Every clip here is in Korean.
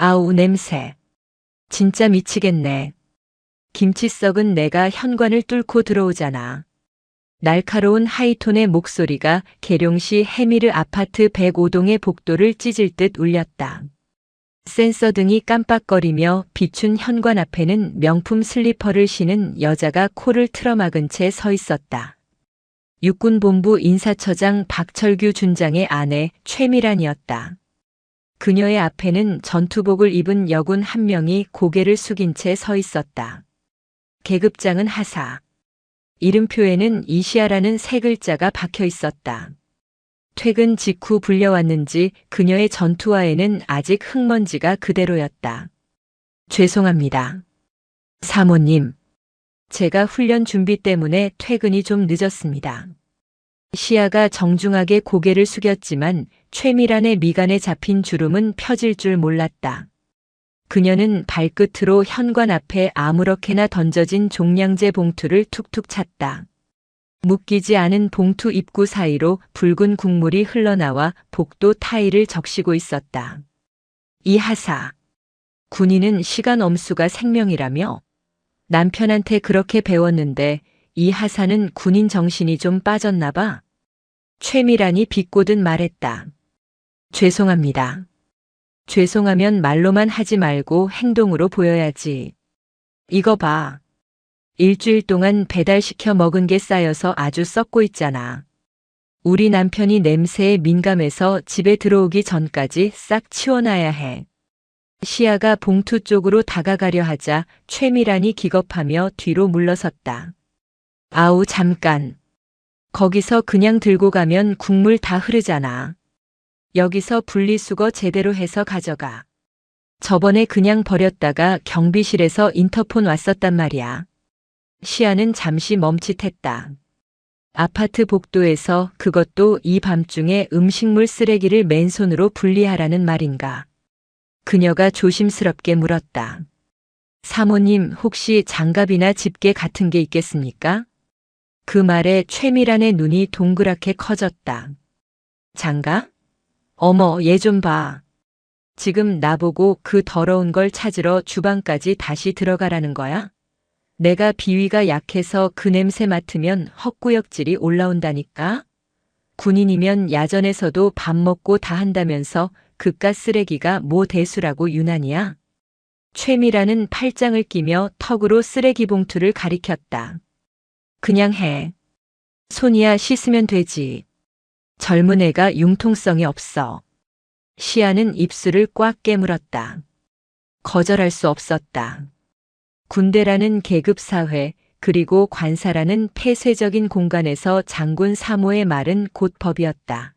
아우 냄새. 진짜 미치겠네. 김치 썩은 내가 현관을 뚫고 들어오잖아. 날카로운 하이톤의 목소리가 계룡시 해미르 아파트 105동의 복도를 찢을 듯 울렸다. 센서 등이 깜빡거리며 비춘 현관 앞에는 명품 슬리퍼를 신은 여자가 코를 틀어막은 채 서 있었다. 육군본부 인사처장 박철규 준장의 아내 최미란이었다. 그녀의 앞에는 전투복을 입은 여군 한 명이 고개를 숙인 채 서 있었다. 계급장은 하사. 이름표에는 이시아라는 세 글자가 박혀 있었다. 퇴근 직후 불려왔는지 그녀의 전투화에는 아직 흙먼지가 그대로였다. 죄송합니다. 사모님. 제가 훈련 준비 때문에 퇴근이 좀 늦었습니다. 시아가 정중하게 고개를 숙였지만 최미란의 미간에 잡힌 주름은 펴질 줄 몰랐다. 그녀는 발끝으로 현관 앞에 아무렇게나 던져진 종량제 봉투를 툭툭 찼다. 묶이지 않은 봉투 입구 사이로 붉은 국물이 흘러나와 복도 타일을 적시고 있었다. 이 하사. 군인은 시간 엄수가 생명이라며? 남편한테 그렇게 배웠는데 이 하사는 군인 정신이 좀 빠졌나 봐. 최미란이 비꼬듯 말했다. 죄송합니다. 죄송하면 말로만 하지 말고 행동으로 보여야지. 이거 봐. 일주일 동안 배달시켜 먹은 게 쌓여서 아주 썩고 있잖아. 우리 남편이 냄새에 민감해서 집에 들어오기 전까지 싹 치워놔야 해. 시아가 봉투 쪽으로 다가가려 하자 최미란이 기겁하며 뒤로 물러섰다. 아우 잠깐. 거기서 그냥 들고 가면 국물 다 흐르잖아. 여기서 분리수거 제대로 해서 가져가. 저번에 그냥 버렸다가 경비실에서 인터폰 왔었단 말이야. 시아는 잠시 멈칫했다. 아파트 복도에서 그것도 이 밤중에 음식물 쓰레기를 맨손으로 분리하라는 말인가. 그녀가 조심스럽게 물었다. 사모님 혹시 장갑이나 집게 같은 게 있겠습니까? 그 말에 최미란의 눈이 동그랗게 커졌다. 장갑? 어머, 얘 좀 봐. 지금 나보고 그 더러운 걸 찾으러 주방까지 다시 들어가라는 거야? 내가 비위가 약해서 그 냄새 맡으면 헛구역질이 올라온다니까? 군인이면 야전에서도 밥 먹고 다 한다면서 그깟 쓰레기가 뭐 대수라고 유난이야? 최미란은 팔짱을 끼며 턱으로 쓰레기 봉투를 가리켰다. 그냥 해. 손이야 씻으면 되지. 젊은 애가 융통성이 없어. 시아는 입술을 꽉 깨물었다. 거절할 수 없었다. 군대라는 계급사회 그리고 관사라는 폐쇄적인 공간에서 장군 사모의 말은 곧 법이었다.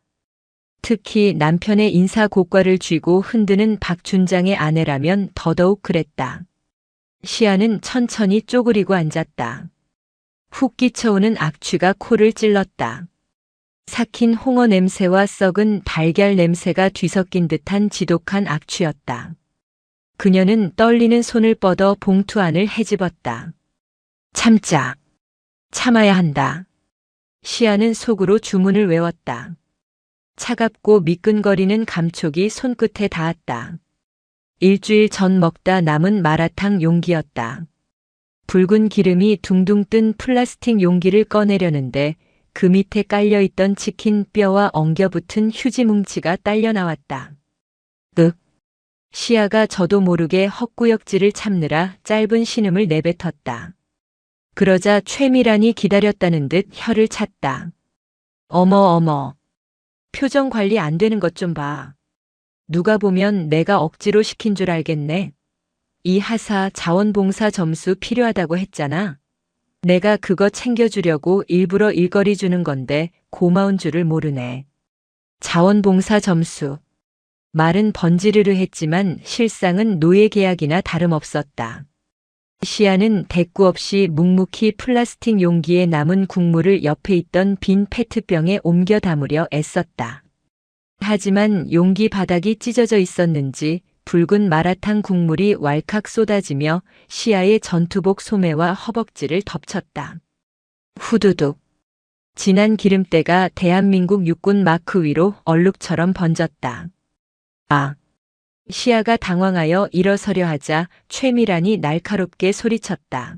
특히 남편의 인사고과를 쥐고 흔드는 박 준장의 아내라면 더더욱 그랬다. 시아는 천천히 쪼그리고 앉았다. 훅 끼쳐오는 악취가 코를 찔렀다. 삭힌 홍어 냄새와 썩은 달걀 냄새가 뒤섞인 듯한 지독한 악취였다. 그녀는 떨리는 손을 뻗어 봉투 안을 헤집었다. 참자. 참아야 한다. 시아는 속으로 주문을 외웠다. 차갑고 미끈거리는 감촉이 손끝에 닿았다. 일주일 전 먹다 남은 마라탕 용기였다. 붉은 기름이 둥둥 뜬 플라스틱 용기를 꺼내려는데 그 밑에 깔려있던 치킨 뼈와 엉겨붙은 휴지 뭉치가 딸려 나왔다. 시아가 저도 모르게 헛구역질을 참느라 짧은 신음을 내뱉었다. 그러자 최미란이 기다렸다는 듯 혀를 찼다. 어머. 표정 관리 안 되는 것 좀 봐. 누가 보면 내가 억지로 시킨 줄 알겠네. 이 하사 자원봉사 점수 필요하다고 했잖아. 내가 그거 챙겨주려고 일부러 일거리 주는 건데 고마운 줄을 모르네. 자원봉사 점수. 말은 번지르르 했지만 실상은 노예 계약이나 다름없었다. 시아는 대꾸 없이 묵묵히 플라스틱 용기에 남은 국물을 옆에 있던 빈 페트병에 옮겨 담으려 애썼다. 하지만 용기 바닥이 찢어져 있었는지 붉은 마라탕 국물이 왈칵 쏟아지며 시아의 전투복 소매와 허벅지를 덮쳤다. 후두둑. 진한 기름때가 대한민국 육군 마크 위로 얼룩처럼 번졌다. 아. 시아가 당황하여 일어서려 하자 최미란이 날카롭게 소리쳤다.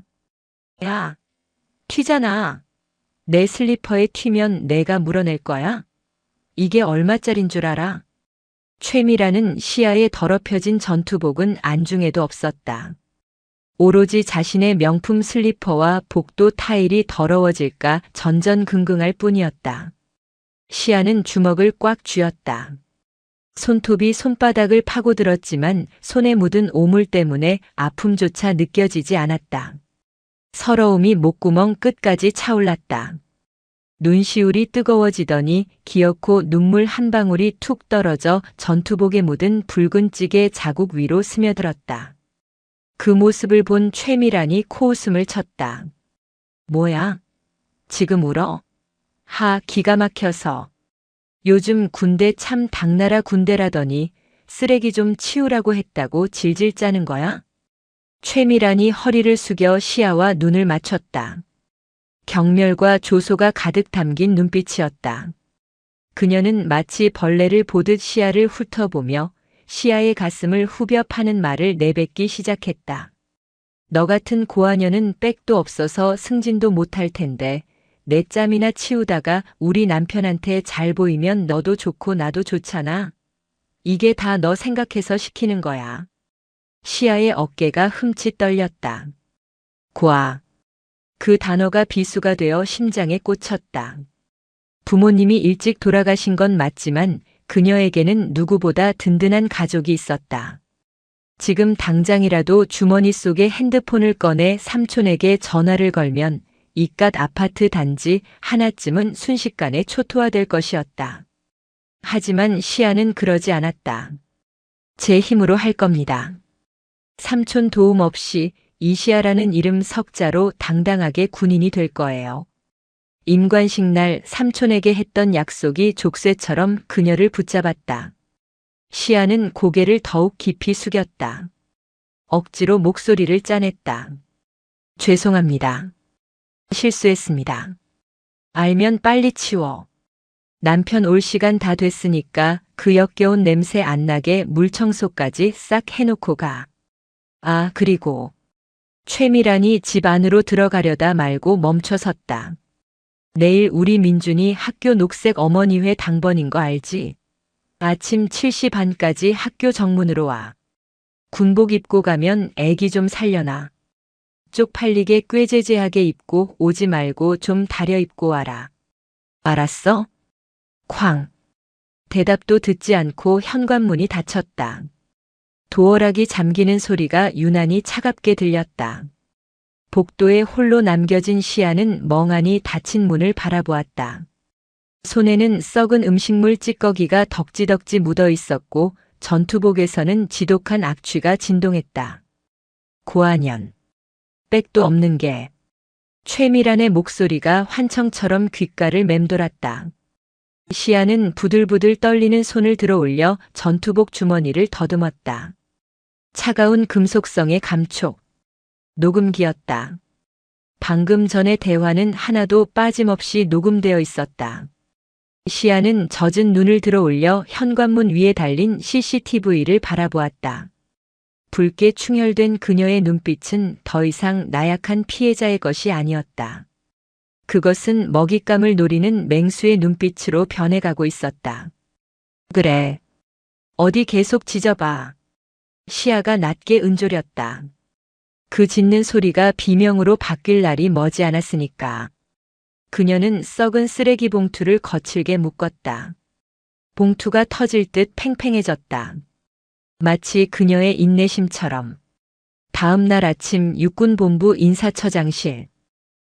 야, 튀잖아. 내 슬리퍼에 튀면 내가 물어낼 거야? 이게 얼마짜린 줄 알아? 최미란은 시아의 더럽혀진 전투복은 안중에도 없었다. 오로지 자신의 명품 슬리퍼와 복도 타일이 더러워질까 전전긍긍할 뿐이었다. 시아는 주먹을 꽉 쥐었다. 손톱이 손바닥을 파고들었지만 손에 묻은 오물 때문에 아픔조차 느껴지지 않았다. 서러움이 목구멍 끝까지 차올랐다. 눈시울이 뜨거워지더니 기어코 눈물 한 방울이 툭 떨어져 전투복에 묻은 붉은 찌개 자국 위로 스며들었다. 그 모습을 본 최미란이 코웃음을 쳤다. 뭐야? 지금 울어? 기가 막혀서. 요즘 군대 참 당나라 군대라더니 쓰레기 좀 치우라고 했다고 질질 짜는 거야? 최미란이 허리를 숙여 시아와 눈을 맞췄다. 경멸과 조소가 가득 담긴 눈빛이었다. 그녀는 마치 벌레를 보듯 시아를 훑어보며 시아의 가슴을 후벼 파는 말을 내뱉기 시작했다. 너 같은 고아녀는 백도 없어서 승진도 못할 텐데 내 짬이나 치우다가 우리 남편한테 잘 보이면 너도 좋고 나도 좋잖아. 이게 다 너 생각해서 시키는 거야. 시아의 어깨가 흠칫 떨렸다. 고아. 그 단어가 비수가 되어 심장에 꽂혔다. 부모님이 일찍 돌아가신 건 맞지만 그녀에게는 누구보다 든든한 가족이 있었다. 지금 당장이라도 주머니 속에 핸드폰을 꺼내 삼촌에게 전화를 걸면 이깟 아파트 단지 하나쯤은 순식간에 초토화될 것이었다. 하지만 시아는 그러지 않았다. 제 힘으로 할 겁니다. 삼촌 도움 없이 이시아라는 이름 석자로 당당하게 군인이 될 거예요. 임관식 날 삼촌에게 했던 약속이 족쇄처럼 그녀를 붙잡았다. 시아는 고개를 더욱 깊이 숙였다. 억지로 목소리를 짜냈다. 죄송합니다. 실수했습니다. 알면 빨리 치워. 남편 올 시간 다 됐으니까 그 역겨운 냄새 안 나게 물 청소까지 싹 해놓고 가. 그리고 최미란이 집 안으로 들어가려다 말고 멈춰섰다. 내일 우리 민준이 학교 녹색 어머니회 당번인 거 알지? 아침 7시 반까지 학교 정문으로 와. 군복 입고 가면 애기 좀 살려놔. 쪽팔리게 꾀재재하게 입고 오지 말고 좀 다려 입고 와라. 알았어? 쾅. 대답도 듣지 않고 현관문이 닫혔다. 도어락이 잠기는 소리가 유난히 차갑게 들렸다. 복도에 홀로 남겨진 시아는 멍하니 닫힌 문을 바라보았다. 손에는 썩은 음식물 찌꺼기가 덕지덕지 묻어 있었고 전투복에서는 지독한 악취가 진동했다. 고아년. 백도 없는 게. 최미란의 목소리가 환청처럼 귓가를 맴돌았다. 시아는 부들부들 떨리는 손을 들어 올려 전투복 주머니를 더듬었다. 차가운 금속성의 감촉. 녹음기였다. 방금 전의 대화는 하나도 빠짐없이 녹음되어 있었다. 시아는 젖은 눈을 들어 올려 현관문 위에 달린 CCTV를 바라보았다. 붉게 충혈된 그녀의 눈빛은 더 이상 나약한 피해자의 것이 아니었다. 그것은 먹잇감을 노리는 맹수의 눈빛으로 변해가고 있었다. 그래. 어디 계속 짖어봐. 시아가 낮게 은조렸다. 그 짖는 소리가 비명으로 바뀔 날이 머지않았으니까. 그녀는 썩은 쓰레기 봉투를 거칠게 묶었다. 봉투가 터질 듯 팽팽해졌다. 마치 그녀의 인내심처럼. 다음 날 아침 육군본부 인사처장실.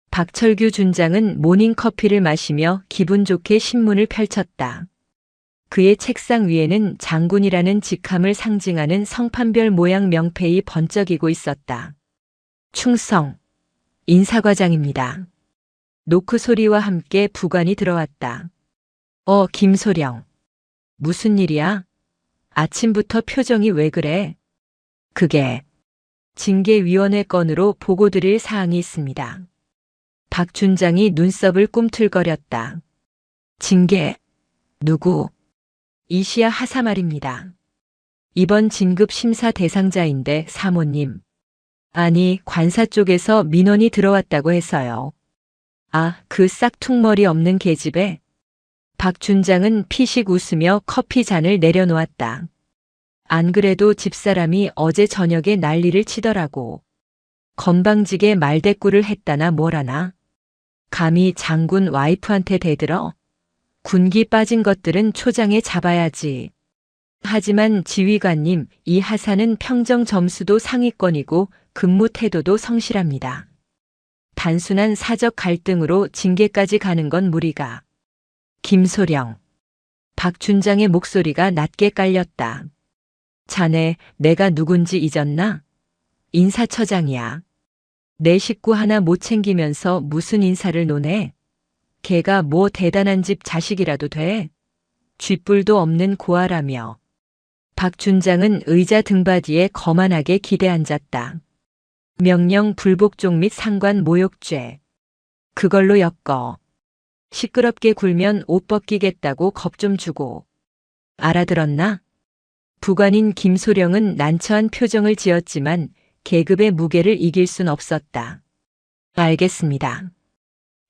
박철규 준장은 모닝커피를 마시며 기분 좋게 신문을 펼쳤다. 그의 책상 위에는 장군이라는 직함을 상징하는 성판별 모양 명패이 번쩍이고 있었다. 충성. 인사과장입니다. 노크 소리와 함께 부관이 들어왔다. 김소령. 무슨 일이야? 아침부터 표정이 왜 그래? 그게 징계위원회 건으로 보고드릴 사항이 있습니다. 박 준장이 눈썹을 꿈틀거렸다. 징계? 누구? 이시야 하사 말입니다. 이번 진급 심사 대상자인데 사모님. 아니, 관사 쪽에서 민원이 들어왔다고 해서요. 아, 그 싹퉁머리 없는 계집애. 박 준장은 피식 웃으며 커피 잔을 내려놓았다. 안 그래도 집사람이 어제 저녁에 난리를 치더라고. 건방지게 말대꾸를 했다나 뭐라나. 감히 장군 와이프한테 대들어. 군기 빠진 것들은 초장에 잡아야지. 하지만 지휘관님, 이 하사는 평정 점수도 상위권이고 근무 태도도 성실합니다. 단순한 사적 갈등으로 징계까지 가는 건 무리가. 김소령. 박 준장의 목소리가 낮게 깔렸다. 자네, 내가 누군지 잊었나? 인사처장이야. 내 식구 하나 못 챙기면서 무슨 인사를 논해? 걔가 뭐 대단한 집 자식이라도 돼? 쥐뿔도 없는 고아라며. 박 준장은 의자 등받이에 거만하게 기대 앉았다. 명령 불복종 및 상관 모욕죄. 그걸로 엮어. 시끄럽게 굴면 옷 벗기겠다고 겁 좀 주고. 알아들었나? 부관인 김소령은 난처한 표정을 지었지만 계급의 무게를 이길 순 없었다. 알겠습니다.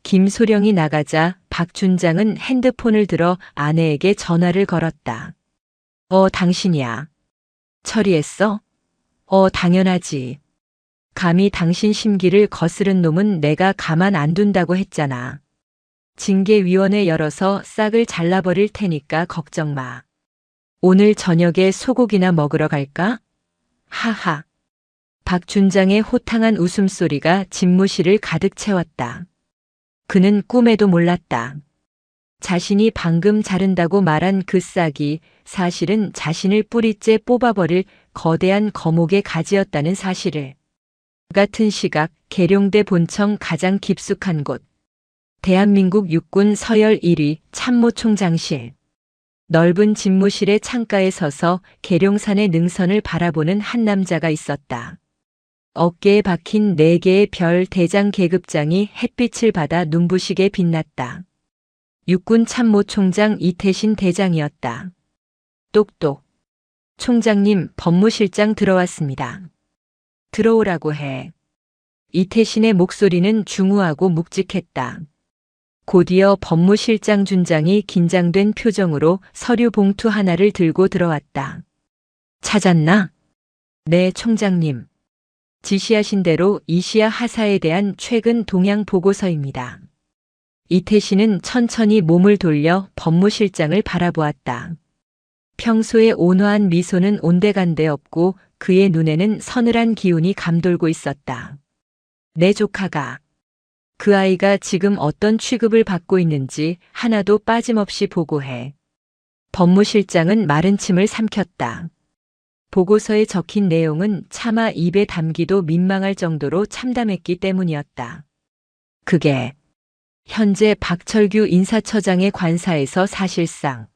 김소령이 나가자 박 준장은 핸드폰을 들어 아내에게 전화를 걸었다. 당신이야. 처리했어? 당연하지. 감히 당신 심기를 거스른 놈은 내가 가만 안 둔다고 했잖아. 징계위원회 열어서 싹을 잘라버릴 테니까 걱정 마. 오늘 저녁에 소고기나 먹으러 갈까? 하하. 박 준장의 호탕한 웃음소리가 집무실을 가득 채웠다. 그는 꿈에도 몰랐다. 자신이 방금 자른다고 말한 그 싹이 사실은 자신을 뿌리째 뽑아버릴 거대한 거목의 가지였다는 사실을. 같은 시각 계룡대 본청 가장 깊숙한 곳. 대한민국 육군 서열 1위 참모총장실. 넓은 집무실의 창가에 서서 계룡산의 능선을 바라보는 한 남자가 있었다. 어깨에 박힌 4개의 별 대장 계급장이 햇빛을 받아 눈부시게 빛났다. 육군 참모총장 이태신 대장이었다. 똑똑. 총장님, 법무실장 들어왔습니다. 들어오라고 해. 이태신의 목소리는 중후하고 묵직했다. 곧이어 법무실장 준장이 긴장된 표정으로 서류 봉투 하나를 들고 들어왔다. 찾았나? 네, 총장님. 지시하신 대로 이시야 하사에 대한 최근 동향 보고서입니다. 이태신은 천천히 몸을 돌려 법무실장을 바라보았다. 평소의 온화한 미소는 온데간데 없고 그의 눈에는 서늘한 기운이 감돌고 있었다. 내 조카가 그 아이가 지금 어떤 취급을 받고 있는지 하나도 빠짐없이 보고해. 법무실장은 마른 침을 삼켰다. 보고서에 적힌 내용은 차마 입에 담기도 민망할 정도로 참담했기 때문이었다. 그게 현재 박철규 인사처장의 관사에서 사실상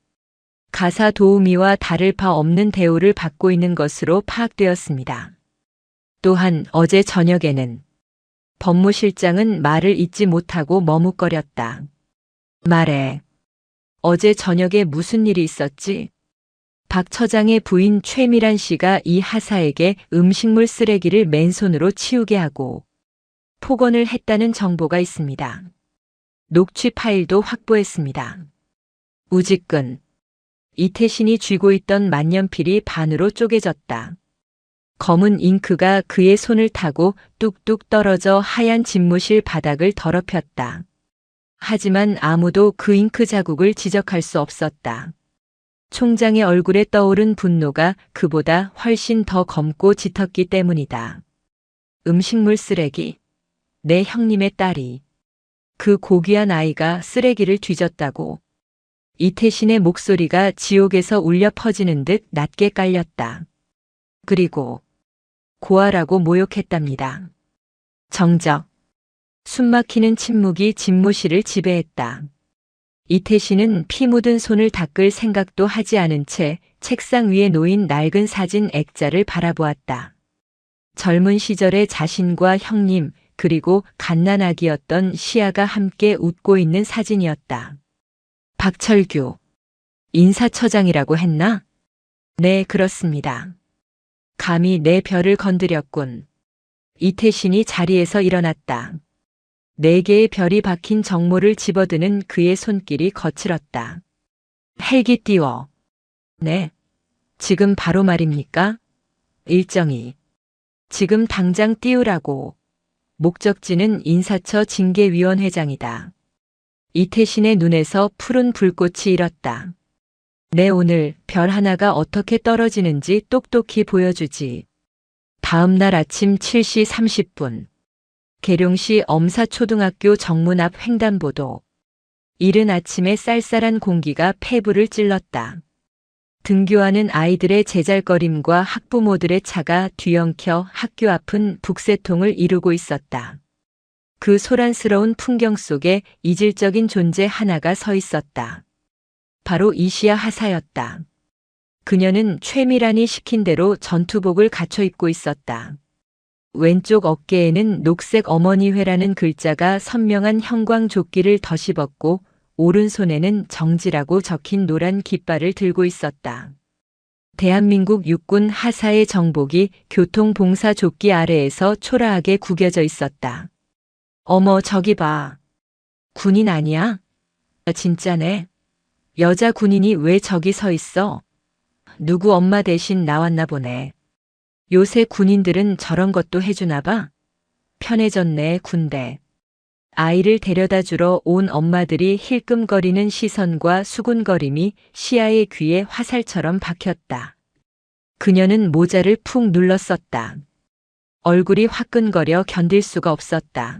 가사 도우미와 다를 바 없는 대우를 받고 있는 것으로 파악되었습니다. 또한 어제 저녁에는 법무실장은 말을 잇지 못하고 머뭇거렸다. 말해. 어제 저녁에 무슨 일이 있었지? 박 처장의 부인 최미란 씨가 이 하사에게 음식물 쓰레기를 맨손으로 치우게 하고 폭언을 했다는 정보가 있습니다. 녹취 파일도 확보했습니다. 우직근. 이태신이 쥐고 있던 만년필이 반으로 쪼개졌다. 검은 잉크가 그의 손을 타고 뚝뚝 떨어져 하얀 집무실 바닥을 더럽혔다. 하지만 아무도 그 잉크 자국을 지적할 수 없었다. 총장의 얼굴에 떠오른 분노가 그보다 훨씬 더 검고 짙었기 때문이다. 음식물 쓰레기. 내 형님의 딸이. 그 고귀한 아이가 쓰레기를 뒤졌다고. 이태신의 목소리가 지옥에서 울려 퍼지는 듯 낮게 깔렸다. 그리고 고아라고 모욕했답니다. 정적. 숨막히는 침묵이 집무실을 지배했다. 이태신은 피 묻은 손을 닦을 생각도 하지 않은 채 책상 위에 놓인 낡은 사진 액자를 바라보았다. 젊은 시절의 자신과 형님 그리고 갓난아기였던 시아가 함께 웃고 있는 사진이었다. 박철규. 인사처장이라고 했나? 네, 그렇습니다. 감히 내 별을 건드렸군. 이태신이 자리에서 일어났다. 4개의 별이 박힌 정모를 집어드는 그의 손길이 거칠었다. 헬기 띄워. 네. 지금 바로 말입니까? 일정이. 지금 당장 띄우라고. 목적지는 인사처 징계위원회장이다. 이태신의 눈에서 푸른 불꽃이 일었다. 내 오늘 별 하나가 어떻게 떨어지는지 똑똑히 보여주지. 다음 날 아침 7시 30분. 계룡시 엄사초등학교 정문 앞 횡단보도. 이른 아침에 쌀쌀한 공기가 폐부를 찔렀다. 등교하는 아이들의 제잘거림과 학부모들의 차가 뒤엉켜 학교 앞은 북새통을 이루고 있었다. 그 소란스러운 풍경 속에 이질적인 존재 하나가 서 있었다. 바로 이시야 하사였다. 그녀는 최미란이 시킨 대로 전투복을 갖춰 입고 있었다. 왼쪽 어깨에는 녹색 어머니회라는 글자가 선명한 형광조끼를 덧입었고 오른손에는 정지라고 적힌 노란 깃발을 들고 있었다. 대한민국 육군 하사의 정복이 교통봉사조끼 아래에서 초라하게 구겨져 있었다. 어머, 저기 봐. 군인 아니야? 진짜네. 여자 군인이 왜 저기 서 있어? 누구 엄마 대신 나왔나 보네. 요새 군인들은 저런 것도 해주나 봐. 편해졌네, 군대. 아이를 데려다 주러 온 엄마들이 힐끔거리는 시선과 수군거림이 시아의 귀에 화살처럼 박혔다. 그녀는 모자를 푹 눌렀었다. 얼굴이 화끈거려 견딜 수가 없었다.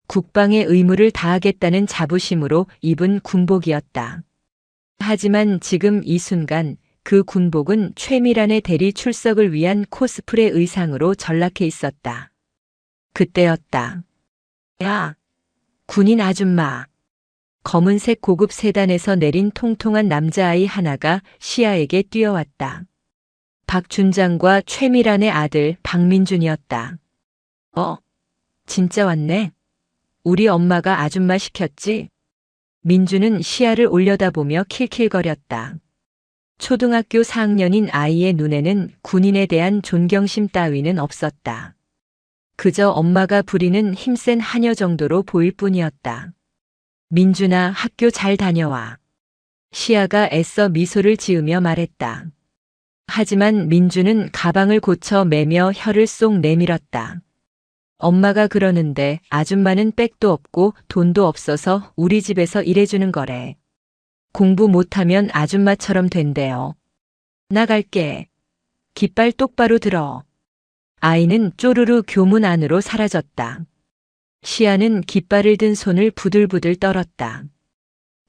국방의 의무를 다하겠다는 자부심으로 입은 군복이었다. 하지만 지금 이 순간 그 군복은 최미란의 대리 출석을 위한 코스프레 의상으로 전락해 있었다. 그때였다. 야, 군인 아줌마. 검은색 고급 세단에서 내린 통통한 남자아이 하나가 시아에게 뛰어왔다. 박준장과 최미란의 아들 박민준이었다. 진짜 왔네. 우리 엄마가 아줌마 시켰지? 민준은 시아를 올려다보며 킬킬거렸다. 초등학교 4학년인 아이의 눈에는 군인에 대한 존경심 따위는 없었다. 그저 엄마가 부리는 힘센 하녀 정도로 보일 뿐이었다. 민준아, 학교 잘 다녀와. 시아가 애써 미소를 지으며 말했다. 하지만 민준은 가방을 고쳐 매며 혀를 쏙 내밀었다. 엄마가 그러는데 아줌마는 백도 없고 돈도 없어서 우리 집에서 일해주는 거래. 공부 못하면 아줌마처럼 된대요. 나갈게. 깃발 똑바로 들어. 아이는 쪼르르 교문 안으로 사라졌다. 시아는 깃발을 든 손을 부들부들 떨었다.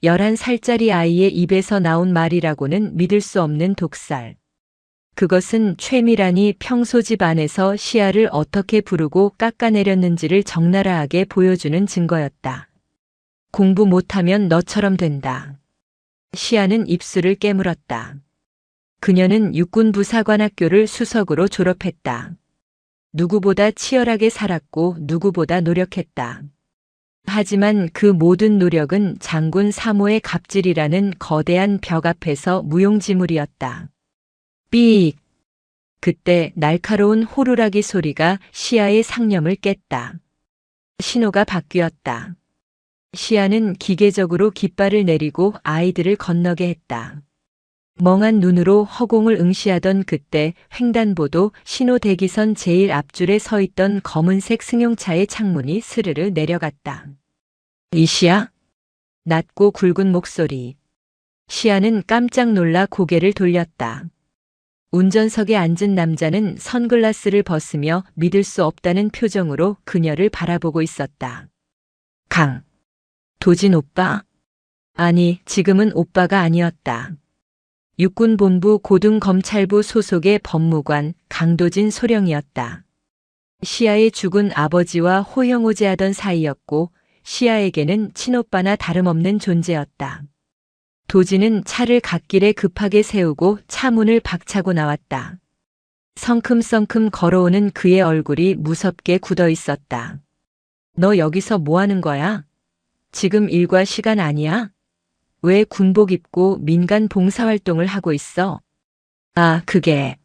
11살짜리 아이의 입에서 나온 말이라고는 믿을 수 없는 독살. 그것은 최미란이 평소 집 안에서 시아를 어떻게 부르고 깎아내렸는지를 적나라하게 보여주는 증거였다. 공부 못하면 너처럼 된다. 시아는 입술을 깨물었다. 그녀는 육군부사관학교를 수석으로 졸업했다. 누구보다 치열하게 살았고 누구보다 노력했다. 하지만 그 모든 노력은 장군 3호의 갑질이라는 거대한 벽 앞에서 무용지물이었다. 삑! 그때 날카로운 호루라기 소리가 시아의 상념을 깼다. 신호가 바뀌었다. 시아는 기계적으로 깃발을 내리고 아이들을 건너게 했다. 멍한 눈으로 허공을 응시하던 그때 횡단보도 신호 대기선 제일 앞줄에 서 있던 검은색 승용차의 창문이 스르르 내려갔다. 이시야? 낮고 굵은 목소리. 시아는 깜짝 놀라 고개를 돌렸다. 운전석에 앉은 남자는 선글라스를 벗으며 믿을 수 없다는 표정으로 그녀를 바라보고 있었다. 도진 오빠? 아니, 지금은 오빠가 아니었다. 육군본부 고등검찰부 소속의 법무관 강도진 소령이었다. 시아의 죽은 아버지와 호형호재하던 사이였고 시아에게는 친오빠나 다름없는 존재였다. 도진은 차를 갓길에 급하게 세우고 차 문을 박차고 나왔다. 성큼성큼 걸어오는 그의 얼굴이 무섭게 굳어 있었다. 너 여기서 뭐 하는 거야? 지금 일과 시간 아니야? 왜 군복 입고 민간 봉사활동을 하고 있어? 아, 그게,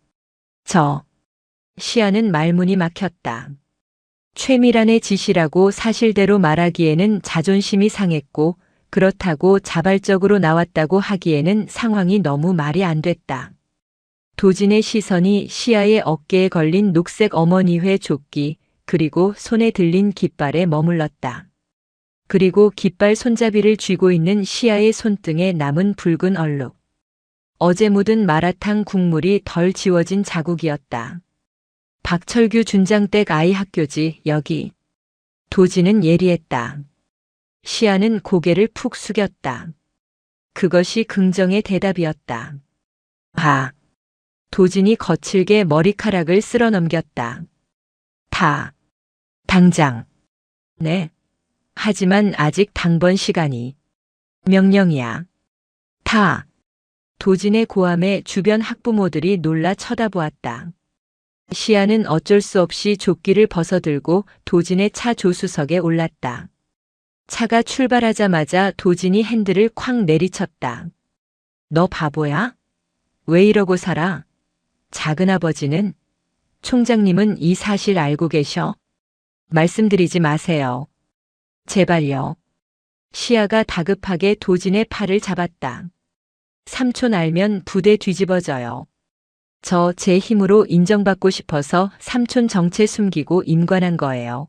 시아는 말문이 막혔다. 최미란의 지시라고 사실대로 말하기에는 자존심이 상했고, 그렇다고 자발적으로 나왔다고 하기에는 상황이 너무 말이 안 됐다. 도진의 시선이 시아의 어깨에 걸린 녹색 어머니회 조끼, 그리고 손에 들린 깃발에 머물렀다. 그리고 깃발 손잡이를 쥐고 있는 시아의 손등에 남은 붉은 얼룩. 어제 묻은 마라탕 국물이 덜 지워진 자국이었다. 박철규 준장댁 아이 학교지, 여기. 도진은 예리했다. 시아는 고개를 푹 숙였다. 그것이 긍정의 대답이었다. 아. 도진이 거칠게 머리카락을 쓸어 넘겼다. 당장. 네. 하지만 아직 당번 시간이. 명령이야. 도진의 고함에 주변 학부모들이 놀라 쳐다보았다. 시아는 어쩔 수 없이 조끼를 벗어들고 도진의 차 조수석에 올랐다. 차가 출발하자마자 도진이 핸들을 쾅 내리쳤다. 너 바보야? 왜 이러고 살아? 작은아버지는, 총장님은 이 사실 알고 계셔? 말씀드리지 마세요. 제발요. 시아가 다급하게 도진의 팔을 잡았다. 삼촌 알면 부대 뒤집어져요. 저 제 힘으로 인정받고 싶어서 삼촌 정체 숨기고 임관한 거예요.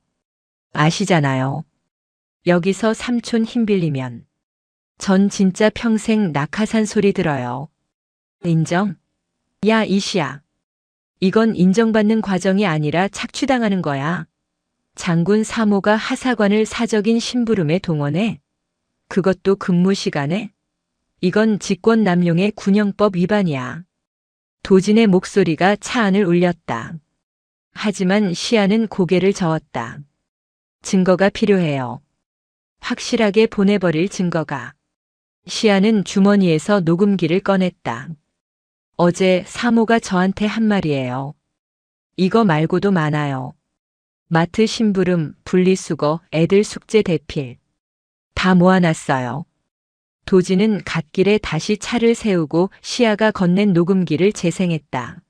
아시잖아요. 여기서 삼촌 힘 빌리면 전 진짜 평생 낙하산 소리 들어요. 인정? 야, 이시야. 이건 인정받는 과정이 아니라 착취당하는 거야. 장군 사모가 하사관을 사적인 심부름에 동원해. 그것도 근무 시간에. 이건 직권남용의 군형법 위반이야. 도진의 목소리가 차 안을 울렸다. 하지만 시아는 고개를 저었다. 증거가 필요해요. 확실하게 보내버릴 증거가. 시아는 주머니에서 녹음기를 꺼냈다. 어제 사모가 저한테 한 말이에요. 이거 말고도 많아요. 마트 심부름, 분리수거, 애들 숙제 대필. 다 모아놨어요. 도진은 갓길에 다시 차를 세우고 시아가 건넨 녹음기를 재생했다.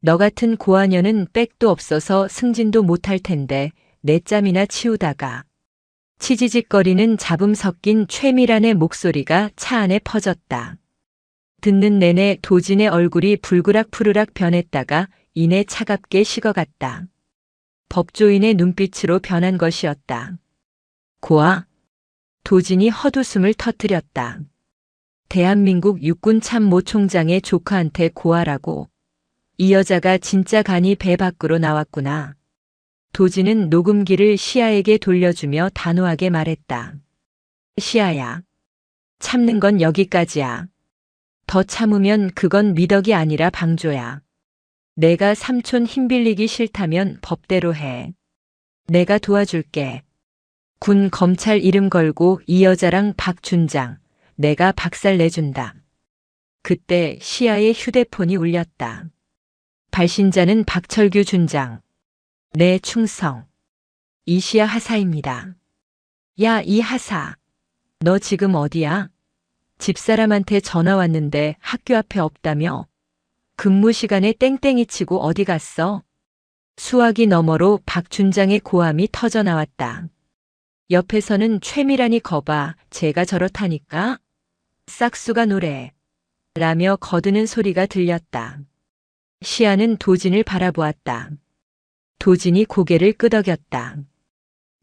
너 같은 고아녀는 백도 없어서 승진도 못할 텐데 내 짬이나 치우다가. 치지직거리는 잡음 섞인 최미란의 목소리가 차 안에 퍼졌다. 듣는 내내 도진의 얼굴이 불그락푸르락 변했다가 이내 차갑게 식어갔다. 법조인의 눈빛으로 변한 것이었다. 고아. 도진이 헛웃음을 터뜨렸다. 대한민국 육군 참모 총장의 조카한테 고아라고. 이 여자가 진짜 간이 배 밖으로 나왔구나. 도진은 녹음기를 시아에게 돌려주며 단호하게 말했다. 시아야. 참는 건 여기까지야. 더 참으면 그건 미덕이 아니라 방조야. 내가 삼촌 힘 빌리기 싫다면 법대로 해. 내가 도와줄게. 군 검찰 이름 걸고 이 여자랑 박 준장, 내가 박살 내준다. 그때 시아의 휴대폰이 울렸다. 발신자는 박철규 준장. 내 충성. 이시아 하사입니다. 야, 이 하사. 너 지금 어디야? 집사람한테 전화 왔는데 학교 앞에 없다며? 근무 시간에 땡땡이 치고 어디 갔어? 수화기 너머로 박 준장의 고함이 터져 나왔다. 옆에서는 최미란이 거봐, 제가 저렇다니까? 싹수가 노래. 라며 거드는 소리가 들렸다. 시아는 도진을 바라보았다. 도진이 고개를 끄덕였다.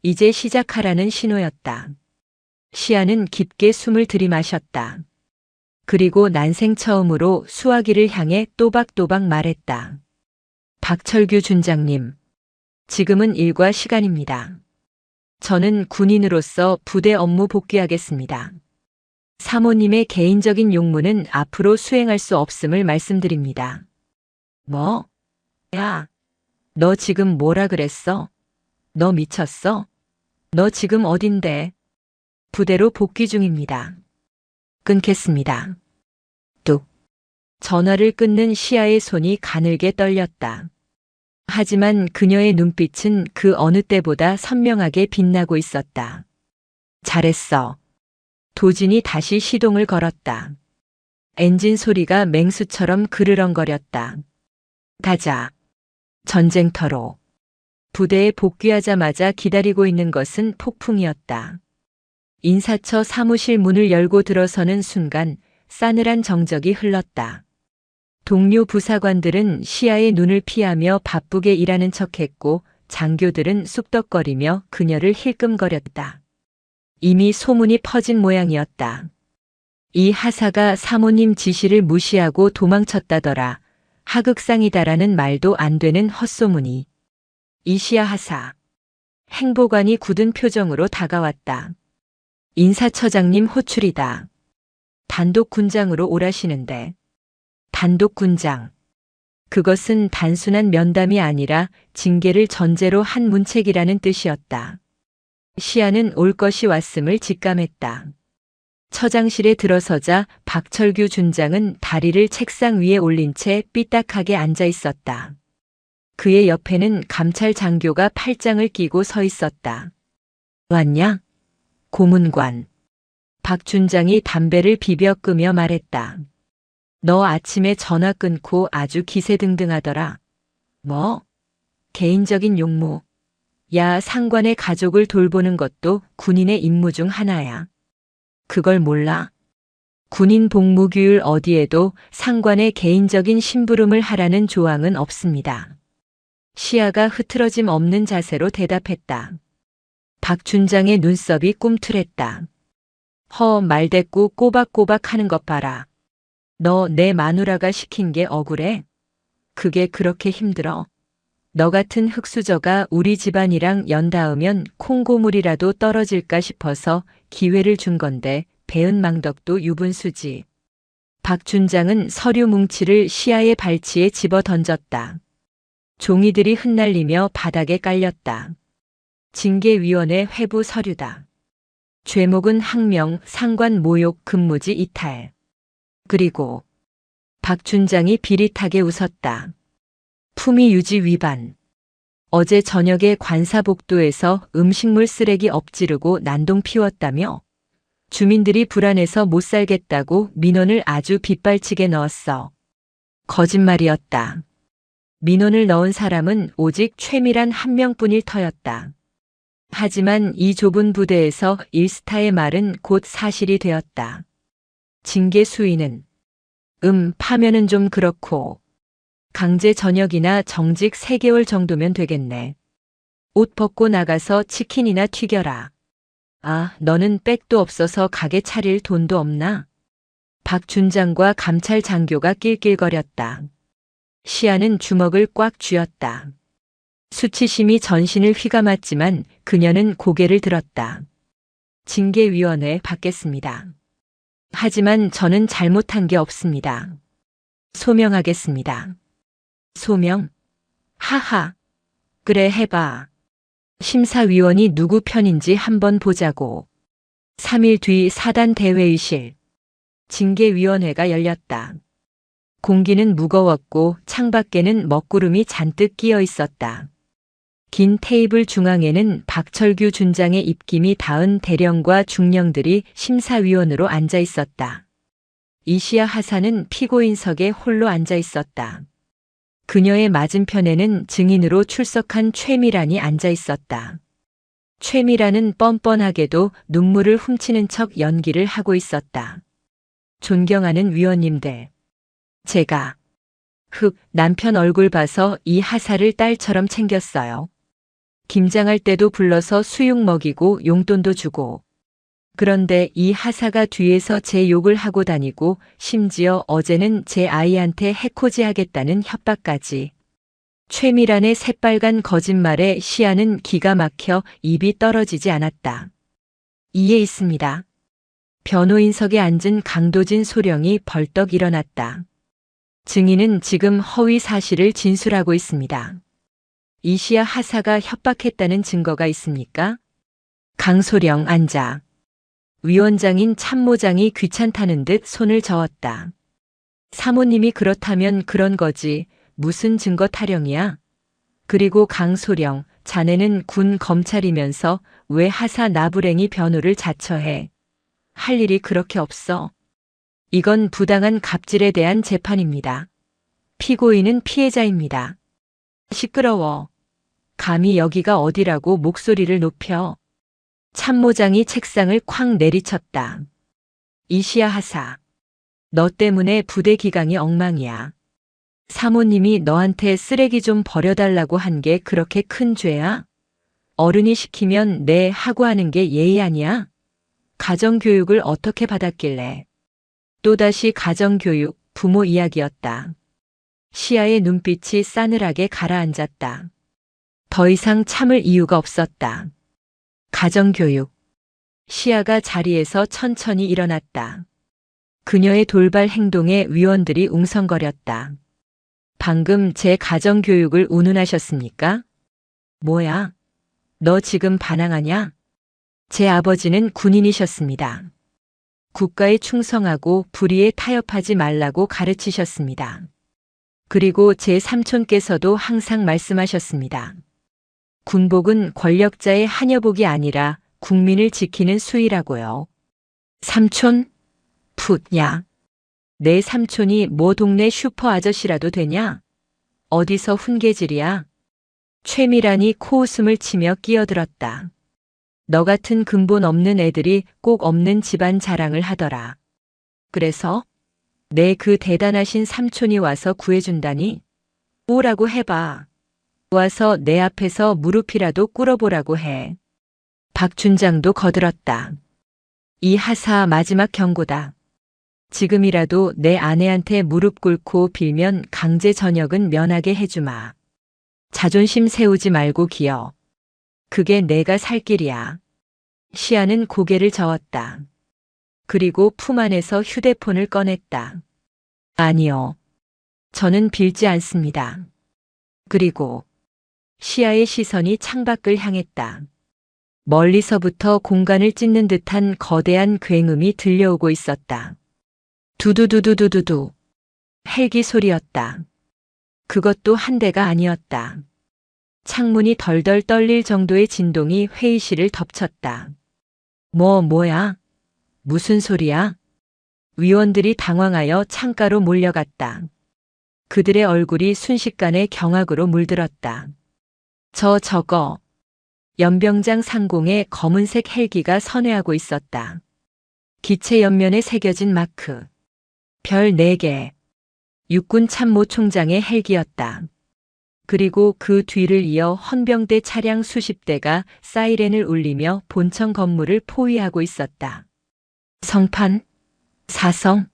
이제 시작하라는 신호였다. 시아는 깊게 숨을 들이마셨다. 그리고 난생 처음으로 수화기를 향해 또박또박 말했다. 박철규 준장님, 지금은 일과 시간입니다. 저는 군인으로서 부대 업무 복귀하겠습니다. 사모님의 개인적인 용무는 앞으로 수행할 수 없음을 말씀드립니다. 뭐? 야, 너 지금 뭐라 그랬어? 너 미쳤어? 너 지금 어딘데? 부대로 복귀 중입니다. 끊겠습니다. 뚝. 전화를 끊는 시아의 손이 가늘게 떨렸다. 하지만 그녀의 눈빛은 그 어느 때보다 선명하게 빛나고 있었다. 잘했어. 도진이 다시 시동을 걸었다. 엔진 소리가 맹수처럼 그르렁거렸다. 가자. 전쟁터로. 부대에 복귀하자마자 기다리고 있는 것은 폭풍이었다. 인사처 사무실 문을 열고 들어서는 순간 싸늘한 정적이 흘렀다. 동료 부사관들은 시야의 눈을 피하며 바쁘게 일하는 척했고 장교들은 쑥덕거리며 그녀를 힐끔거렸다. 이미 소문이 퍼진 모양이었다. 이 하사가 사모님 지시를 무시하고 도망쳤다더라. 하극상이다라는 말도 안 되는 헛소문이. 이시야 하사. 행보관이 굳은 표정으로 다가왔다. 인사처장님 호출이다. 단독 군장으로 오라시는데. 단독 군장. 그것은 단순한 면담이 아니라 징계를 전제로 한 문책이라는 뜻이었다. 시야는 올 것이 왔음을 직감했다. 처장실에 들어서자 박철규 준장은 다리를 책상 위에 올린 채 삐딱하게 앉아 있었다. 그의 옆에는 감찰 장교가 팔짱을 끼고 서 있었다. 왔냐? 고문관. 박 준장이 담배를 비벼 끄며 말했다. 너 아침에 전화 끊고 아주 기세등등하더라. 뭐? 개인적인 용무. 야, 상관의 가족을 돌보는 것도 군인의 임무 중 하나야. 그걸 몰라? 군인 복무규율 어디에도 상관의 개인적인 심부름을 하라는 조항은 없습니다. 시야가 흐트러짐 없는 자세로 대답했다. 박 준장의 눈썹이 꿈틀했다. 말대꾸 꼬박꼬박 하는 것 봐라. 너 내 마누라가 시킨 게 억울해? 그게 그렇게 힘들어? 너 같은 흙수저가 우리 집안이랑 연닿으면 콩고물이라도 떨어질까 싶어서 기회를 준 건데 배은 망덕도 유분수지. 박 준장은 서류 뭉치를 시야의 발치에 집어 던졌다. 종이들이 흩날리며 바닥에 깔렸다. 징계위원회 회부 서류다. 죄목은 항명, 상관 모욕, 근무지 이탈. 그리고 박 준장이 비릿하게 웃었다. 품위 유지 위반. 어제 저녁에 관사복도에서 음식물 쓰레기 엎지르고 난동 피웠다며? 주민들이 불안해서 못 살겠다고 민원을 아주 빗발치게 넣었어. 거짓말이었다. 민원을 넣은 사람은 오직 최미란 한 명뿐일 터였다. 하지만 이 좁은 부대에서 일스타의 말은 곧 사실이 되었다. 징계 수위는 파면은 좀 그렇고 강제 전역이나 정직 3개월 정도면 되겠네. 옷 벗고 나가서 치킨이나 튀겨라. 아, 너는 백도 없어서 가게 차릴 돈도 없나? 박 준장과 감찰 장교가 낄낄거렸다. 시야는 주먹을 꽉 쥐었다. 수치심이 전신을 휘감았지만 그녀는 고개를 들었다. 징계위원회 받겠습니다. 하지만 저는 잘못한 게 없습니다. 소명하겠습니다. 소명? 하하. 그래 해봐. 심사위원이 누구 편인지 한번 보자고. 3일 뒤 사단 대회의실. 징계위원회가 열렸다. 공기는 무거웠고 창밖에는 먹구름이 잔뜩 끼어 있었다. 긴 테이블 중앙에는 박철규 준장의 입김이 닿은 대령과 중령들이 심사위원으로 앉아 있었다. 이시야 하사는 피고인석에 홀로 앉아 있었다. 그녀의 맞은편에는 증인으로 출석한 최미란이 앉아 있었다. 최미란은 뻔뻔하게도 눈물을 훔치는 척 연기를 하고 있었다. 존경하는 위원님들. 제가 남편 얼굴 봐서 이 하사를 딸처럼 챙겼어요. 김장할 때도 불러서 수육 먹이고 용돈도 주고. 그런데 이 하사가 뒤에서 제 욕을 하고 다니고 심지어 어제는 제 아이한테 해코지 하겠다는 협박까지. 최미란의 새빨간 거짓말에 시야는 기가 막혀 입이 떨어지지 않았다. 이에 있습니다. 변호인석에 앉은 강도진 소령이 벌떡 일어났다. 증인은 지금 허위 사실을 진술하고 있습니다. 이시야 하사가 협박했다는 증거가 있습니까? 강소령 앉아. 위원장인 참모장이 귀찮다는 듯 손을 저었다. 사모님이 그렇다면 그런 거지. 무슨 증거 타령이야? 그리고 강소령, 자네는 군 검찰이면서 왜 하사 나부랭이 변호를 자처해? 할 일이 그렇게 없어. 이건 부당한 갑질에 대한 재판입니다. 피고인은 피해자입니다. 시끄러워. 감히 여기가 어디라고 목소리를 높여. 참모장이 책상을 쾅 내리쳤다. 이시야 하사. 너 때문에 부대 기강이 엉망이야. 사모님이 너한테 쓰레기 좀 버려달라고 한 게 그렇게 큰 죄야? 어른이 시키면 네 하고 하는 게 예의 아니야? 가정교육을 어떻게 받았길래? 또다시 가정교육, 부모 이야기였다. 시아의 눈빛이 싸늘하게 가라앉았다. 더 이상 참을 이유가 없었다. 가정교육. 시아가 자리에서 천천히 일어났다. 그녀의 돌발 행동에 위원들이 웅성거렸다. 방금 제 가정교육을 운운하셨습니까? 뭐야? 너 지금 반항하냐? 제 아버지는 군인이셨습니다. 국가에 충성하고 불의에 타협하지 말라고 가르치셨습니다. 그리고 제 삼촌께서도 항상 말씀하셨습니다. 군복은 권력자의 하녀복이 아니라 국민을 지키는 수의라고요. 삼촌? 풋야. 내 삼촌이 뭐 동네 슈퍼 아저씨라도 되냐? 어디서 훈계질이야? 최미란이 코웃음을 치며 끼어들었다. 너 같은 근본 없는 애들이 꼭 없는 집안 자랑을 하더라. 그래서? 내 그 대단하신 삼촌이 와서 구해준다니? 오라고 해봐. 와서 내 앞에서 무릎이라도 꿇어보라고 해. 박 준장도 거들었다. 이 하사 마지막 경고다. 지금이라도 내 아내한테 무릎 꿇고 빌면 강제 전역은 면하게 해주마. 자존심 세우지 말고 기어. 그게 내가 살 길이야. 시아는 고개를 저었다. 그리고 품 안에서 휴대폰을 꺼냈다. 아니요. 저는 빌지 않습니다. 그리고 시아의 시선이 창밖을 향했다. 멀리서부터 공간을 찢는 듯한 거대한 굉음이 들려오고 있었다. 두두두두두두두. 헬기 소리였다. 그것도 한 대가 아니었다. 창문이 덜덜 떨릴 정도의 진동이 회의실을 덮쳤다. 뭐야? 무슨 소리야? 위원들이 당황하여 창가로 몰려갔다. 그들의 얼굴이 순식간에 경악으로 물들었다. 저거. 연병장 상공에 검은색 헬기가 선회하고 있었다. 기체 옆면에 새겨진 마크. 별 4개. 육군 참모총장의 헬기였다. 그리고 그 뒤를 이어 헌병대 차량 수십 대가 사이렌을 울리며 본청 건물을 포위하고 있었다. 성판? 사성?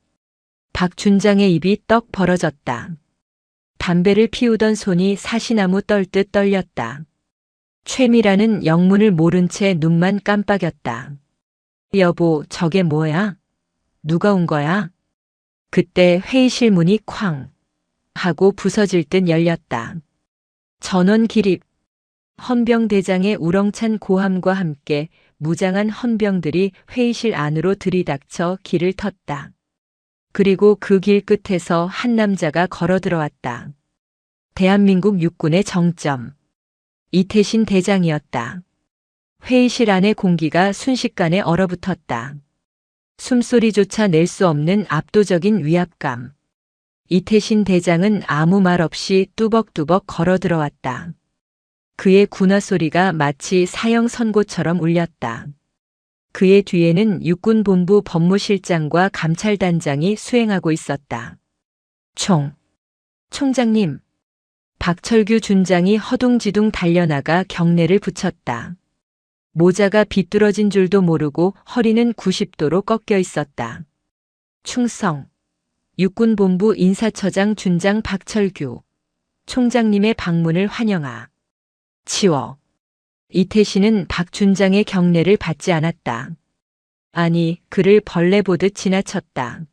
박 준장의 입이 떡 벌어졌다. 담배를 피우던 손이 사시나무 떨듯 떨렸다. 최미라는 영문을 모른 채 눈만 깜빡였다. 여보, 저게 뭐야? 누가 온 거야? 그때 회의실 문이 쾅 하고 부서질 듯 열렸다. 전원 기립. 헌병대장의 우렁찬 고함과 함께 무장한 헌병들이 회의실 안으로 들이닥쳐 길을 텄다. 그리고 그 길 끝에서 한 남자가 걸어 들어왔다. 대한민국 육군의 정점. 이태신 대장이었다. 회의실 안의 공기가 순식간에 얼어붙었다. 숨소리조차 낼 수 없는 압도적인 위압감. 이태신 대장은 아무 말 없이 뚜벅뚜벅 걸어 들어왔다. 그의 군화 소리가 마치 사형 선고처럼 울렸다. 그의 뒤에는 육군본부 법무실장과 감찰단장이 수행하고 있었다. 총장님. 박철규 준장이 허둥지둥 달려나가 경례를 붙였다. 모자가 비뚤어진 줄도 모르고 허리는 90도로 꺾여 있었다. 충성. 육군본부 인사처장 준장 박철규. 총장님의 방문을 환영하. 치워. 이태신은 박 준장의 경례를 받지 않았다. 아니, 그를 벌레 보듯 지나쳤다.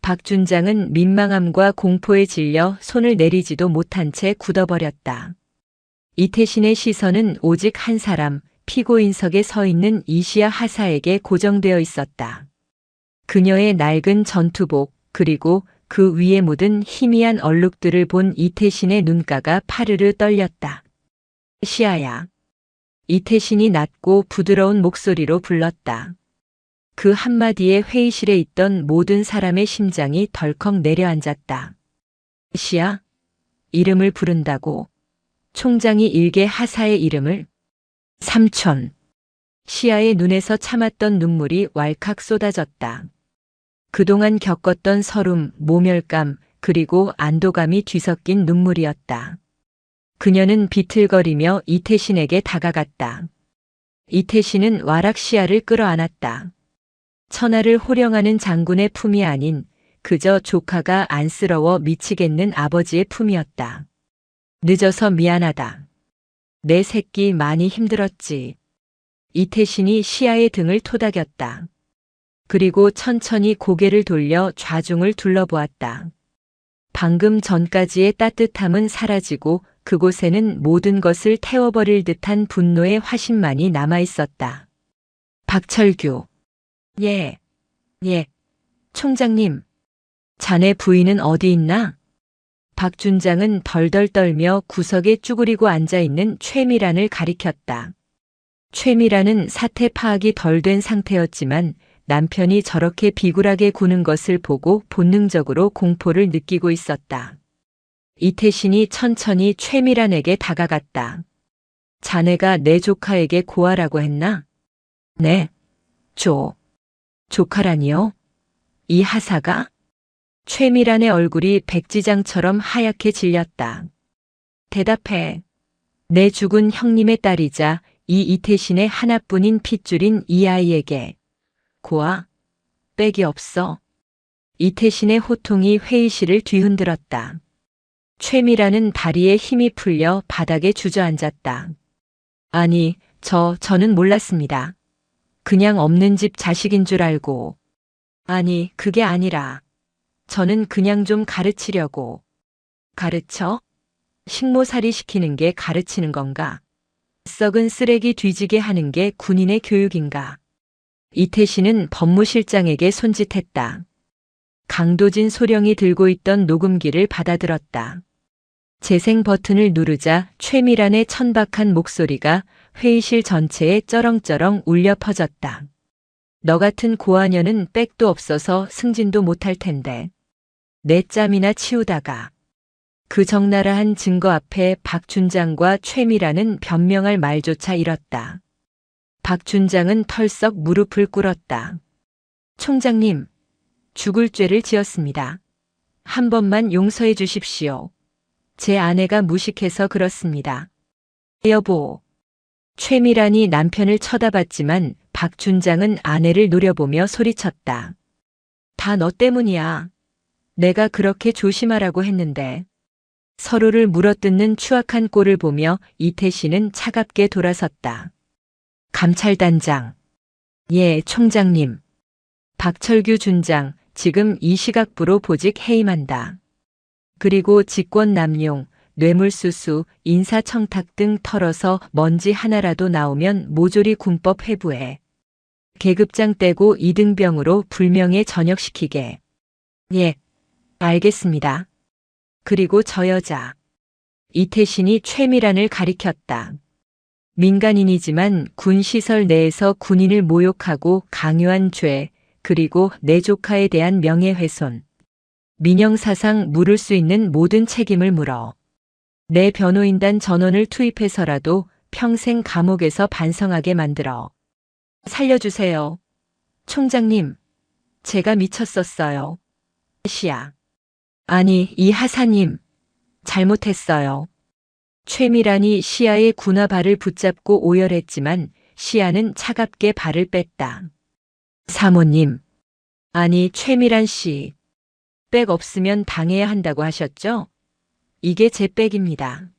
박 준장은 민망함과 공포에 질려 손을 내리지도 못한 채 굳어버렸다. 이태신의 시선은 오직 한 사람, 피고인석에 서 있는 이시야 하사에게 고정되어 있었다. 그녀의 낡은 전투복, 그리고 그 위에 묻은 희미한 얼룩들을 본 이태신의 눈가가 파르르 떨렸다. 시아야. 이태신이 낮고 부드러운 목소리로 불렀다. 그 한마디에 회의실에 있던 모든 사람의 심장이 덜컥 내려앉았다. 시야, 이름을 부른다고. 총장이 일개 하사의 이름을. 삼촌. 시야의 눈에서 참았던 눈물이 왈칵 쏟아졌다. 그동안 겪었던 서름, 모멸감, 그리고 안도감이 뒤섞인 눈물이었다. 그녀는 비틀거리며 이태신에게 다가갔다. 이태신은 와락 시야를 끌어안았다. 천하를 호령하는 장군의 품이 아닌 그저 조카가 안쓰러워 미치겠는 아버지의 품이었다. 늦어서 미안하다. 내 새끼 많이 힘들었지. 이태신이 시야의 등을 토닥였다. 그리고 천천히 고개를 돌려 좌중을 둘러보았다. 방금 전까지의 따뜻함은 사라지고 그곳에는 모든 것을 태워버릴 듯한 분노의 화신만이 남아있었다. 박철규. 예. 총장님. 자네 부인은 어디 있나? 박준장은 덜덜 떨며 구석에 쭈그리고 앉아있는 최미란을 가리켰다. 최미란은 사태 파악이 덜 된 상태였지만 남편이 저렇게 비굴하게 구는 것을 보고 본능적으로 공포를 느끼고 있었다. 이태신이 천천히 최미란에게 다가갔다. 자네가 내 조카에게 고하라고 했나? 네. 조카라니요? 이 하사가? 최미란의 얼굴이 백지장처럼 하얗게 질렸다. 대답해. 내 죽은 형님의 딸이자 이 이태신의 하나뿐인 핏줄인 이 아이에게. 고아? 빽이 없어. 이태신의 호통이 회의실을 뒤흔들었다. 최미란은 다리에 힘이 풀려 바닥에 주저앉았다. 아니, 저는 몰랐습니다. 그냥 없는 집 자식인 줄 알고. 아니, 그게 아니라. 저는 그냥 좀 가르치려고. 가르쳐? 식모살이 시키는 게 가르치는 건가? 썩은 쓰레기 뒤지게 하는 게 군인의 교육인가? 이태신은 법무실장에게 손짓했다. 강도진 소령이 들고 있던 녹음기를 받아들었다. 재생 버튼을 누르자 최미란의 천박한 목소리가 회의실 전체에 쩌렁쩌렁 울려 퍼졌다. 너 같은 고아녀는 빽도 없어서 승진도 못할 텐데. 내 짬이나 치우다가. 그 적나라한 증거 앞에 박준장과 최미란은 변명할 말조차 잃었다. 박준장은 털썩 무릎을 꿇었다. 총장님, 죽을 죄를 지었습니다. 한 번만 용서해 주십시오. 제 아내가 무식해서 그렇습니다. 여보. 최미란이 남편을 쳐다봤지만 박준장은 아내를 노려보며 소리쳤다. 다 너 때문이야. 내가 그렇게 조심하라고 했는데. 서로를 물어뜯는 추악한 꼴을 보며 이태신은 차갑게 돌아섰다. 감찰단장. 예, 총장님. 박철규 준장, 지금 이 시각부로 보직 해임한다. 그리고 직권남용, 뇌물수수, 인사청탁 등 털어서 먼지 하나라도 나오면 모조리 군법 회부해. 계급장 떼고 이등병으로 불명예 전역시키게. 예, 알겠습니다. 그리고 저 여자. 이태신이 최미란을 가리켰다. 민간인이지만 군 시설 내에서 군인을 모욕하고 강요한 죄, 그리고 내 조카에 대한 명예훼손. 민형사상 물을 수 있는 모든 책임을 물어. 내 변호인단 전원을 투입해서라도 평생 감옥에서 반성하게 만들어. 살려주세요. 총장님, 제가 미쳤었어요. 시야. 아니, 이 하사님, 잘못했어요. 최미란이 시야의 군화 발을 붙잡고 오열했지만 시야는 차갑게 발을 뺐다. 사모님. 아니, 최미란 씨. 백 없으면 당해야 한다고 하셨죠? 이게 제 백입니다.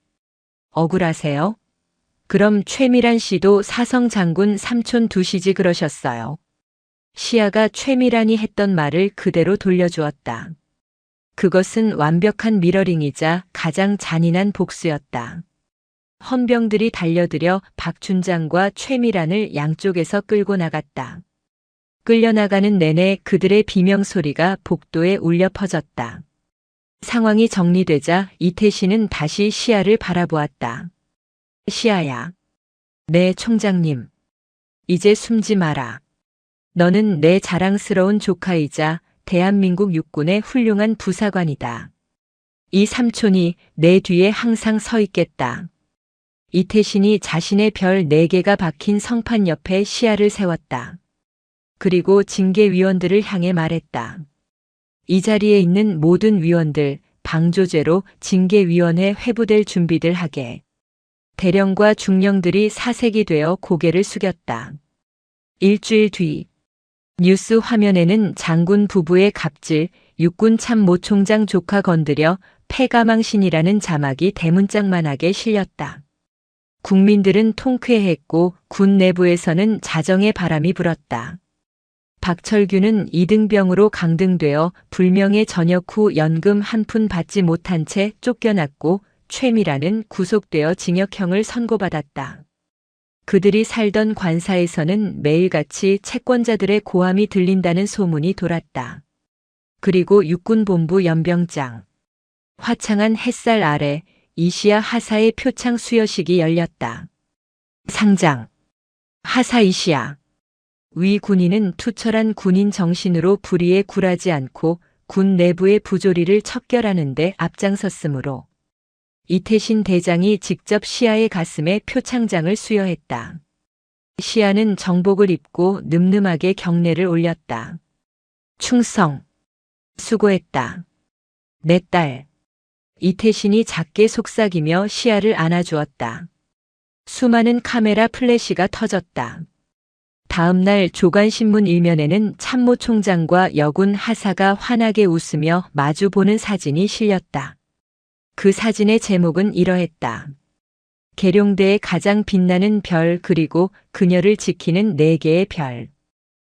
억울하세요? 그럼 최미란 씨도 사성 장군 삼촌 두시지 그러셨어요. 시야가 최미란이 했던 말을 그대로 돌려주었다. 그것은 완벽한 미러링이자 가장 잔인한 복수였다. 헌병들이 달려들여 박준장과 최미란을 양쪽에서 끌고 나갔다. 끌려나가는 내내 그들의 비명소리가 복도에 울려 퍼졌다. 상황이 정리되자 이태신은 다시 시야를 바라보았다. 시야야. 네, 총장님. 이제 숨지 마라. 너는 내 자랑스러운 조카이자 대한민국 육군의 훌륭한 부사관이다. 이 삼촌이 내 뒤에 항상 서 있겠다. 이태신이 자신의 별 4개가 박힌 성판 옆에 시야를 세웠다. 그리고 징계위원들을 향해 말했다. 이 자리에 있는 모든 위원들 방조제로 징계위원회 회부될 준비들 하게. 대령과 중령들이 사색이 되어 고개를 숙였다. 일주일 뒤 뉴스 화면에는 장군 부부의 갑질, 육군 참모총장 조카 건드려 패가망신이라는 자막이 대문짝만하게 실렸다. 국민들은 통쾌했고 군 내부에서는 자정의 바람이 불었다. 박철규는 이등병으로 강등되어 불명예 전역 후 연금 한 푼 받지 못한 채 쫓겨났고 최미라는 구속되어 징역형을 선고받았다. 그들이 살던 관사에서는 매일같이 채권자들의 고함이 들린다는 소문이 돌았다. 그리고 육군본부 연병장. 화창한 햇살 아래 이시야 하사의 표창 수여식이 열렸다. 상장. 하사 이시야. 위 군인은 투철한 군인 정신으로 불의에 굴하지 않고 군 내부의 부조리를 척결하는 데 앞장섰으므로 이태신 대장이 직접 시야의 가슴에 표창장을 수여했다. 시야는 정복을 입고 늠름하게 경례를 올렸다. 충성. 수고했다. 내 딸. 이태신이 작게 속삭이며 시야를 안아주었다. 수많은 카메라 플래시가 터졌다. 다음 날 조간신문 일면에는 참모총장과 여군 하사가 환하게 웃으며 마주보는 사진이 실렸다. 그 사진의 제목은 이러했다. 계룡대의 가장 빛나는 별 그리고 그녀를 지키는 4개의 별.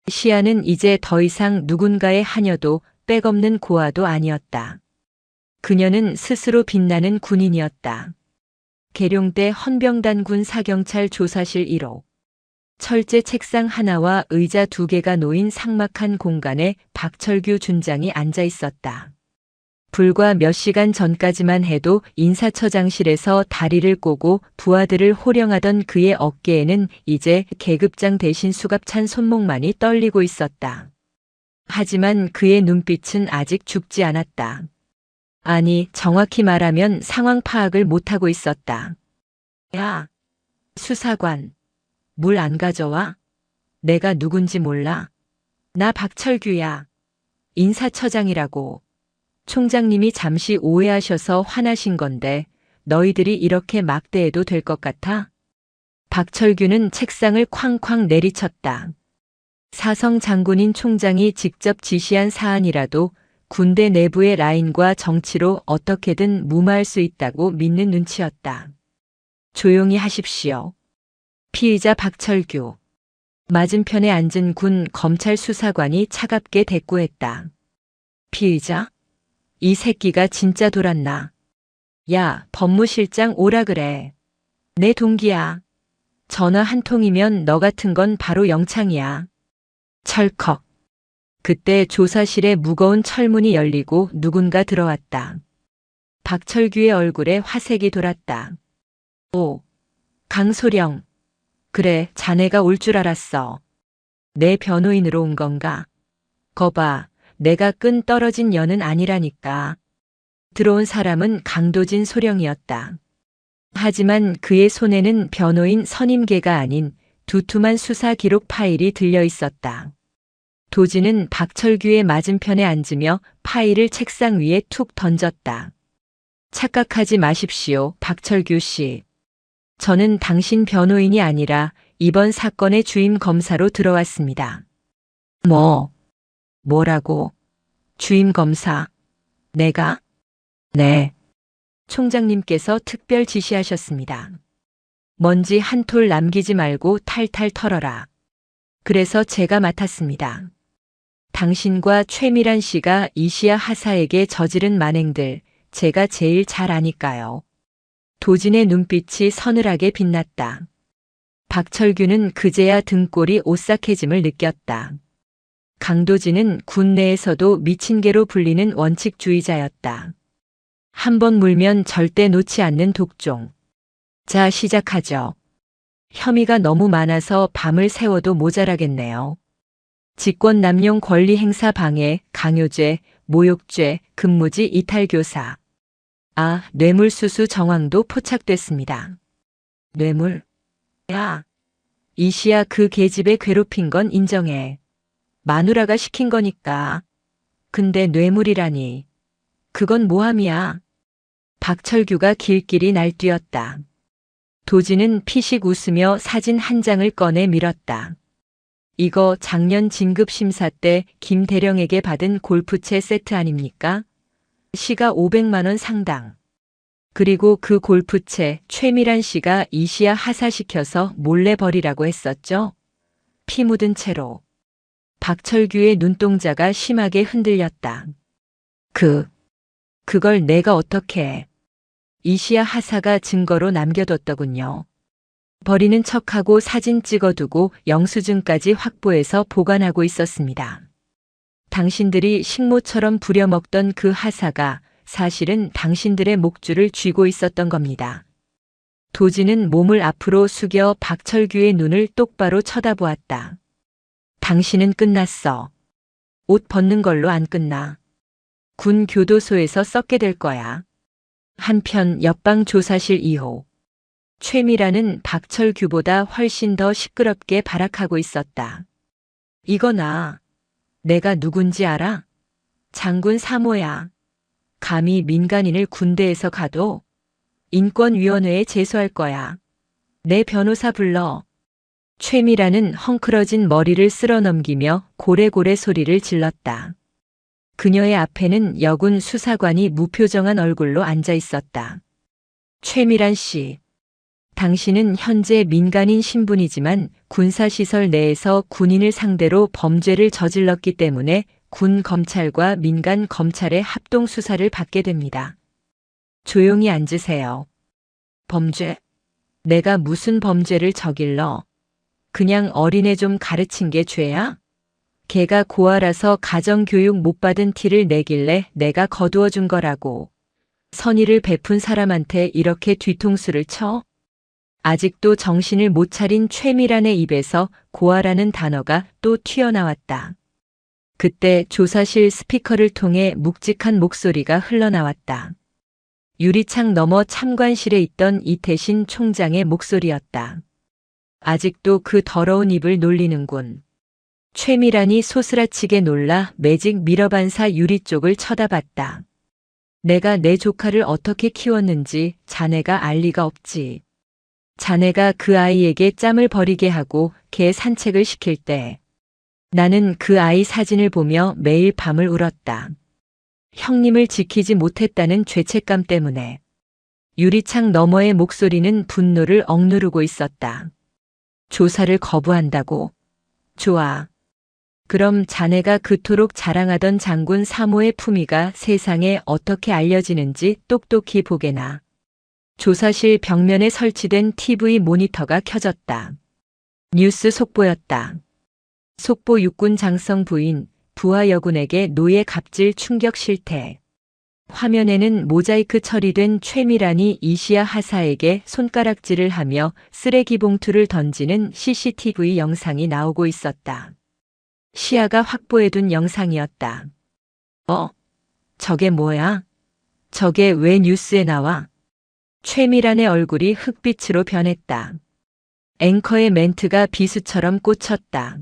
시야는 이제 더 이상 누군가의 하녀도 백없는 고아도 아니었다. 그녀는 스스로 빛나는 군인이었다. 계룡대 헌병단군 사경찰 조사실 1호. 철제 책상 하나와 의자 2개가 놓인 삭막한 공간에 박철규 준장이 앉아 있었다. 불과 몇 시간 전까지만 해도 인사처장실에서 다리를 꼬고 부하들을 호령하던 그의 어깨에는 이제 계급장 대신 수갑찬 손목만이 떨리고 있었다. 하지만 그의 눈빛은 아직 죽지 않았다. 아니, 정확히 말하면 상황 파악을 못하고 있었다. 야, 수사관, 물 안 가져와? 내가 누군지 몰라? 나 박철규야. 인사처장이라고. 총장님이 잠시 오해하셔서 화나신 건데 너희들이 이렇게 막대해도 될 것 같아? 박철규는 책상을 쾅쾅 내리쳤다. 사성 장군인 총장이 직접 지시한 사안이라도 군대 내부의 라인과 정치로 어떻게든 무마할 수 있다고 믿는 눈치였다. 조용히 하십시오. 피의자 박철규. 맞은편에 앉은 군 검찰 수사관이 차갑게 대꾸했다. 피의자? 이 새끼가 진짜 돌았나? 야, 법무실장 오라 그래. 내 동기야. 전화 한 통이면 너 같은 건 바로 영창이야. 철컥. 그때 조사실에 무거운 철문이 열리고 누군가 들어왔다. 박철규의 얼굴에 화색이 돌았다. 오, 강소령. 그래, 자네가 올 줄 알았어. 내 변호인으로 온 건가? 거봐, 내가 끈 떨어진 년은 아니라니까. 들어온 사람은 강도진 소령이었다. 하지만 그의 손에는 변호인 선임계가 아닌 두툼한 수사 기록 파일이 들려 있었다. 도진은 박철규의 맞은편에 앉으며 파일을 책상 위에 툭 던졌다. 착각하지 마십시오, 박철규 씨. 저는 당신 변호인이 아니라 이번 사건의 주임 검사로 들어왔습니다. 뭐라고? 주임 검사? 내가? 네. 총장님께서 특별 지시하셨습니다. 먼지 한 톨 남기지 말고 탈탈 털어라. 그래서 제가 맡았습니다. 당신과 최미란 씨가 이시야 하사에게 저지른 만행들 제가 제일 잘 아니까요. 도진의 눈빛이 서늘하게 빛났다. 박철규는 그제야 등골이 오싹해짐을 느꼈다. 강도진은 군 내에서도 미친 개로 불리는 원칙주의자였다. 한 번 물면 절대 놓지 않는 독종. 자, 시작하죠. 혐의가 너무 많아서 밤을 새워도 모자라겠네요. 직권 남용 권리 행사 방해, 강요죄, 모욕죄, 근무지 이탈교사. 뇌물수수 정황도 포착됐습니다. 뇌물? 야, 이씨야 그 계집애 괴롭힌 건 인정해. 마누라가 시킨 거니까. 근데 뇌물이라니. 그건 모함이야. 박철규가 길길이 날뛰었다. 도지는 피식 웃으며 사진 한 장을 꺼내 밀었다. 이거 작년 진급심사 때 김대령에게 받은 골프채 세트 아닙니까? 시가 500만 원 상당. 그리고 그 골프채 최미란 씨가 이씨야 하사시켜서 몰래 버리라고 했었죠? 피 묻은 채로. 박철규의 눈동자가 심하게 흔들렸다. 그걸 내가 어떻게 해. 이씨야 하사가 증거로 남겨뒀더군요. 버리는 척하고 사진 찍어두고 영수증까지 확보해서 보관하고 있었습니다. 당신들이 식모처럼 부려먹던 그 하사가 사실은 당신들의 목줄을 쥐고 있었던 겁니다. 도지는 몸을 앞으로 숙여 박철규의 눈을 똑바로 쳐다보았다. 당신은 끝났어. 옷 벗는 걸로 안 끝나. 군 교도소에서 썩게 될 거야. 한편 옆방 조사실 2호. 최미라는 박철규보다 훨씬 더 시끄럽게 발악하고 있었다. 이거나 내가 누군지 알아? 장군 3호야. 감히 민간인을 군대에서 가도 인권위원회에 제소할 거야. 내 변호사 불러. 최미라는 헝클어진 머리를 쓸어 넘기며 고래고래 소리를 질렀다. 그녀의 앞에는 여군 수사관이 무표정한 얼굴로 앉아 있었다. 최미란 씨, 당신은 현재 민간인 신분이지만 군사시설 내에서 군인을 상대로 범죄를 저질렀기 때문에 군 검찰과 민간 검찰의 합동 수사를 받게 됩니다. 조용히 앉으세요. 범죄? 내가 무슨 범죄를 저질러? 그냥 어린애 좀 가르친 게 죄야? 걔가 고아라서 가정교육 못 받은 티를 내길래 내가 거두어 준 거라고. 선의를 베푼 사람한테 이렇게 뒤통수를 쳐? 아직도 정신을 못 차린 최미란의 입에서 고아라는 단어가 또 튀어나왔다. 그때 조사실 스피커를 통해 묵직한 목소리가 흘러나왔다. 유리창 너머 참관실에 있던 이태신 총장의 목소리였다. 아직도 그 더러운 입을 놀리는군. 최미란이 소스라치게 놀라 매직 미러반사 유리 쪽을 쳐다봤다. 내가 내 조카를 어떻게 키웠는지 자네가 알 리가 없지. 자네가 그 아이에게 짬을 버리게 하고 개 산책을 시킬 때 나는 그 아이 사진을 보며 매일 밤을 울었다. 형님을 지키지 못했다는 죄책감 때문에. 유리창 너머의 목소리는 분노를 억누르고 있었다. 조사를 거부한다고? 좋아. 그럼 자네가 그토록 자랑하던 장군 3호의 품위가 세상에 어떻게 알려지는지 똑똑히 보게나. 조사실 벽면에 설치된 TV 모니터가 켜졌다. 뉴스 속보였다. 속보 육군 장성 부인 부하 여군에게 노예 갑질 충격 실태. 화면에는 모자이크 처리된 최미란이 이시야 하사에게 손가락질을 하며 쓰레기 봉투를 던지는 CCTV 영상이 나오고 있었다. 시아가 확보해둔 영상이었다. 저게 뭐야? 저게 왜 뉴스에 나와? 최미란의 얼굴이 흑빛으로 변했다. 앵커의 멘트가 비수처럼 꽂혔다.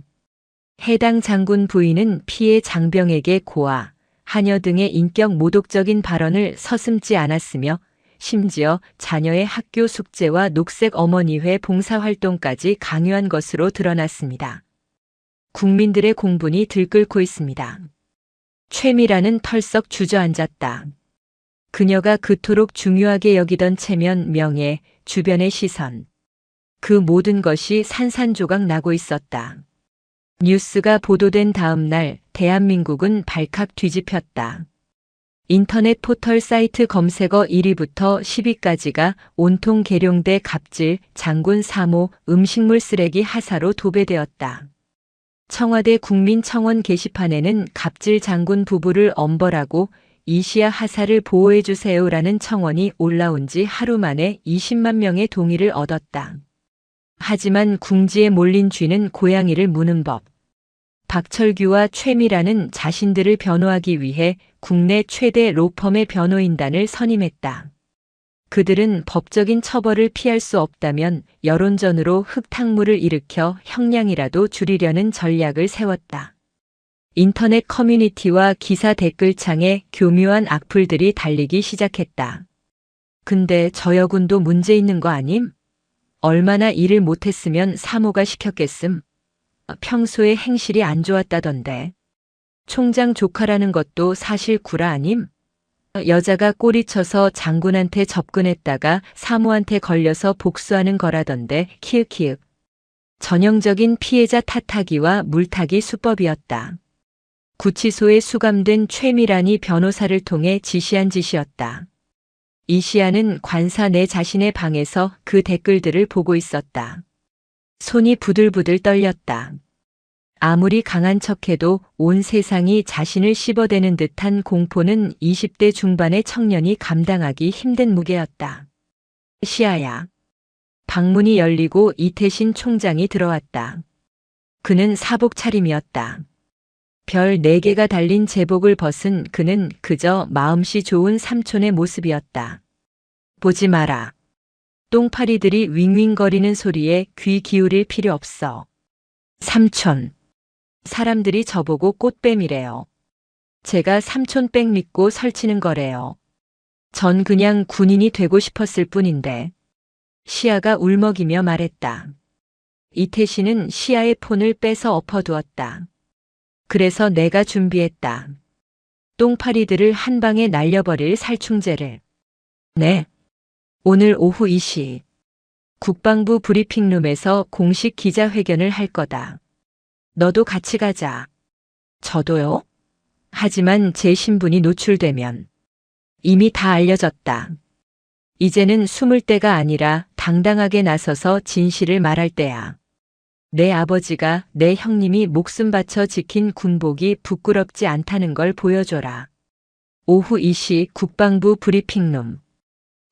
해당 장군 부인은 피해 장병에게 고아, 하녀 등의 인격 모독적인 발언을 서슴지 않았으며 심지어 자녀의 학교 숙제와 녹색 어머니회 봉사활동까지 강요한 것으로 드러났습니다. 국민들의 공분이 들끓고 있습니다. 최미란은 털썩 주저앉았다. 그녀가 그토록 중요하게 여기던 체면, 명예, 주변의 시선. 그 모든 것이 산산조각 나고 있었다. 뉴스가 보도된 다음 날 대한민국은 발칵 뒤집혔다. 인터넷 포털 사이트 검색어 1위부터 10위까지가 온통 계룡대 갑질, 장군 3호, 음식물 쓰레기 하사로 도배되었다. 청와대 국민청원 게시판에는 갑질 장군 부부를 엄벌하고 이시야 하사를 보호해주세요라는 청원이 올라온 지 하루 만에 20만 명의 동의를 얻었다. 하지만 궁지에 몰린 쥐는 고양이를 무는 법. 박철규와 최미라는 자신들을 변호하기 위해 국내 최대 로펌의 변호인단을 선임했다. 그들은 법적인 처벌을 피할 수 없다면 여론전으로 흙탕물을 일으켜 형량이라도 줄이려는 전략을 세웠다. 인터넷 커뮤니티와 기사 댓글창에 교묘한 악플들이 달리기 시작했다. 근데 저 여군도 문제 있는 거 아님? 얼마나 일을 못했으면 사모가 시켰겠음? 평소에 행실이 안 좋았다던데. 총장 조카라는 것도 사실 구라 아님? 여자가 꼬리쳐서 장군한테 접근했다가 사모한테 걸려서 복수하는 거라던데 키읔키읔. 전형적인 피해자 탓하기와 물타기 수법이었다. 구치소에 수감된 최미란이 변호사를 통해 지시한 짓이었다. 이시아는 관사 내 자신의 방에서 그 댓글들을 보고 있었다. 손이 부들부들 떨렸다. 아무리 강한 척해도 온 세상이 자신을 씹어대는 듯한 공포는 20대 중반의 청년이 감당하기 힘든 무게였다. 시아야. 방문이 열리고 이태신 총장이 들어왔다. 그는 사복 차림이었다. 별 4개가 달린 제복을 벗은 그는 그저 마음씨 좋은 삼촌의 모습이었다. 보지 마라. 똥파리들이 윙윙거리는 소리에 귀 기울일 필요 없어. 삼촌. 사람들이 저보고 꽃뱀이래요. 제가 삼촌백 믿고 설치는 거래요. 전 그냥 군인이 되고 싶었을 뿐인데. 시아가 울먹이며 말했다. 이태신은 시아의 폰을 빼서 엎어두었다. 그래서 내가 준비했다. 똥파리들을 한 방에 날려버릴 살충제를. 네. 오늘 오후 2시. 국방부 브리핑룸에서 공식 기자회견을 할 거다. 너도 같이 가자. 저도요? 하지만 제 신분이 노출되면. 이미 다 알려졌다. 이제는 숨을 때가 아니라 당당하게 나서서 진실을 말할 때야. 내 아버지가 내 형님이 목숨 바쳐 지킨 군복이 부끄럽지 않다는 걸 보여줘라. 오후 2시 국방부 브리핑룸.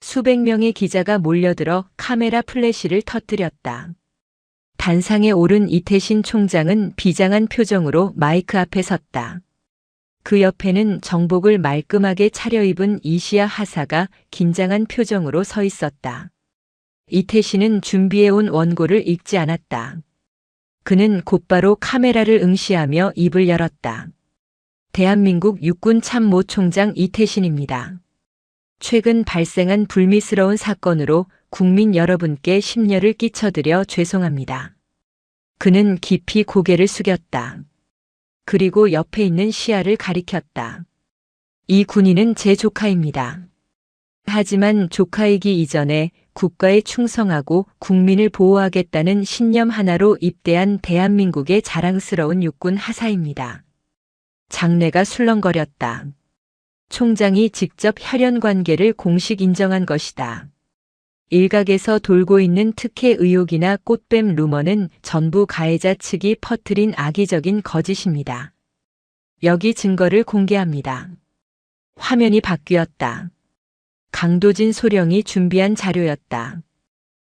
수백 명의 기자가 몰려들어 카메라 플래시를 터뜨렸다. 단상에 오른 이태신 총장은 비장한 표정으로 마이크 앞에 섰다. 그 옆에는 정복을 말끔하게 차려입은 이시야 하사가 긴장한 표정으로 서 있었다. 이태신은 준비해온 원고를 읽지 않았다. 그는 곧바로 카메라를 응시하며 입을 열었다. 대한민국 육군참모총장 이태신입니다. 최근 발생한 불미스러운 사건으로 국민 여러분께 심려를 끼쳐드려 죄송합니다. 그는 깊이 고개를 숙였다. 그리고 옆에 있는 시아를 가리켰다. 이 군인은 제 조카입니다. 하지만 조카이기 이전에 국가에 충성하고 국민을 보호하겠다는 신념 하나로 입대한 대한민국의 자랑스러운 육군 하사입니다. 장내가 술렁거렸다. 총장이 직접 혈연 관계를 공식 인정한 것이다. 일각에서 돌고 있는 특혜 의혹이나 꽃뱀 루머는 전부 가해자 측이 퍼뜨린 악의적인 거짓입니다. 여기 증거를 공개합니다. 화면이 바뀌었다. 강도진 소령이 준비한 자료였다.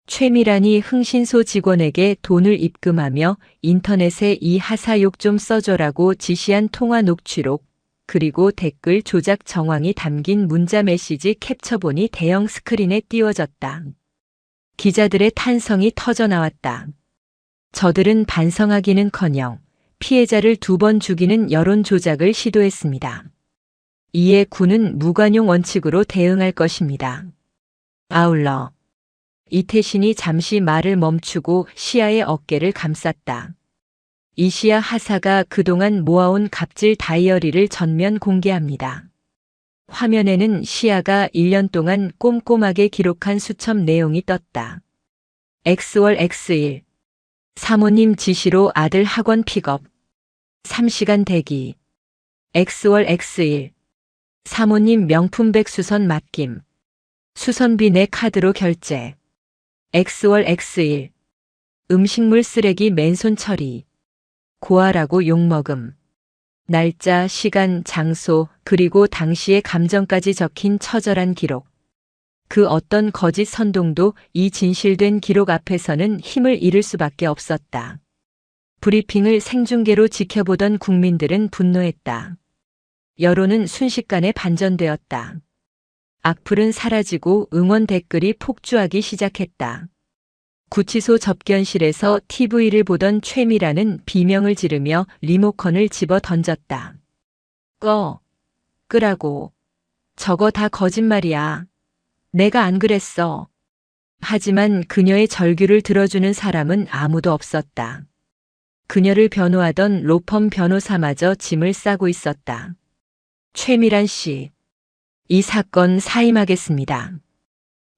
최미란이 흥신소 직원에게 돈을 입금하며 인터넷에 이 하사 욕 좀 써줘라고 지시한 통화 녹취록, 그리고 댓글 조작 정황이 담긴 문자 메시지 캡처본이 대형 스크린에 띄워졌다. 기자들의 탄성이 터져나왔다. 저들은 반성하기는커녕 피해자를 2번 죽이는 여론 조작을 시도했습니다. 이에 군은 무관용 원칙으로 대응할 것입니다. 아울러 이태신이 잠시 말을 멈추고 시아의 어깨를 감쌌다. 이시야 하사가 그동안 모아온 갑질 다이어리를 전면 공개합니다. 화면에는 시아가 1년 동안 꼼꼼하게 기록한 수첩 내용이 떴다. X월 X1. 사모님 지시로 아들 학원 픽업. 3시간 대기. X월 X1. 사모님 명품백 수선 맡김. 수선비 내 카드로 결제. X월 X1. 음식물 쓰레기 맨손 처리. 고아라고 욕먹음. 날짜, 시간, 장소, 그리고 당시의 감정까지 적힌 처절한 기록. 그 어떤 거짓 선동도 이 진실된 기록 앞에서는 힘을 잃을 수밖에 없었다. 브리핑을 생중계로 지켜보던 국민들은 분노했다. 여론은 순식간에 반전되었다. 악플은 사라지고 응원 댓글이 폭주하기 시작했다. 구치소 접견실에서 TV를 보던 최미라는 비명을 지르며 리모컨을 집어 던졌다. 끄라고. 저거 다 거짓말이야. 내가 안 그랬어. 하지만 그녀의 절규를 들어주는 사람은 아무도 없었다. 그녀를 변호하던 로펌 변호사마저 짐을 싸고 있었다. 최미란 씨, 이 사건 사임하겠습니다.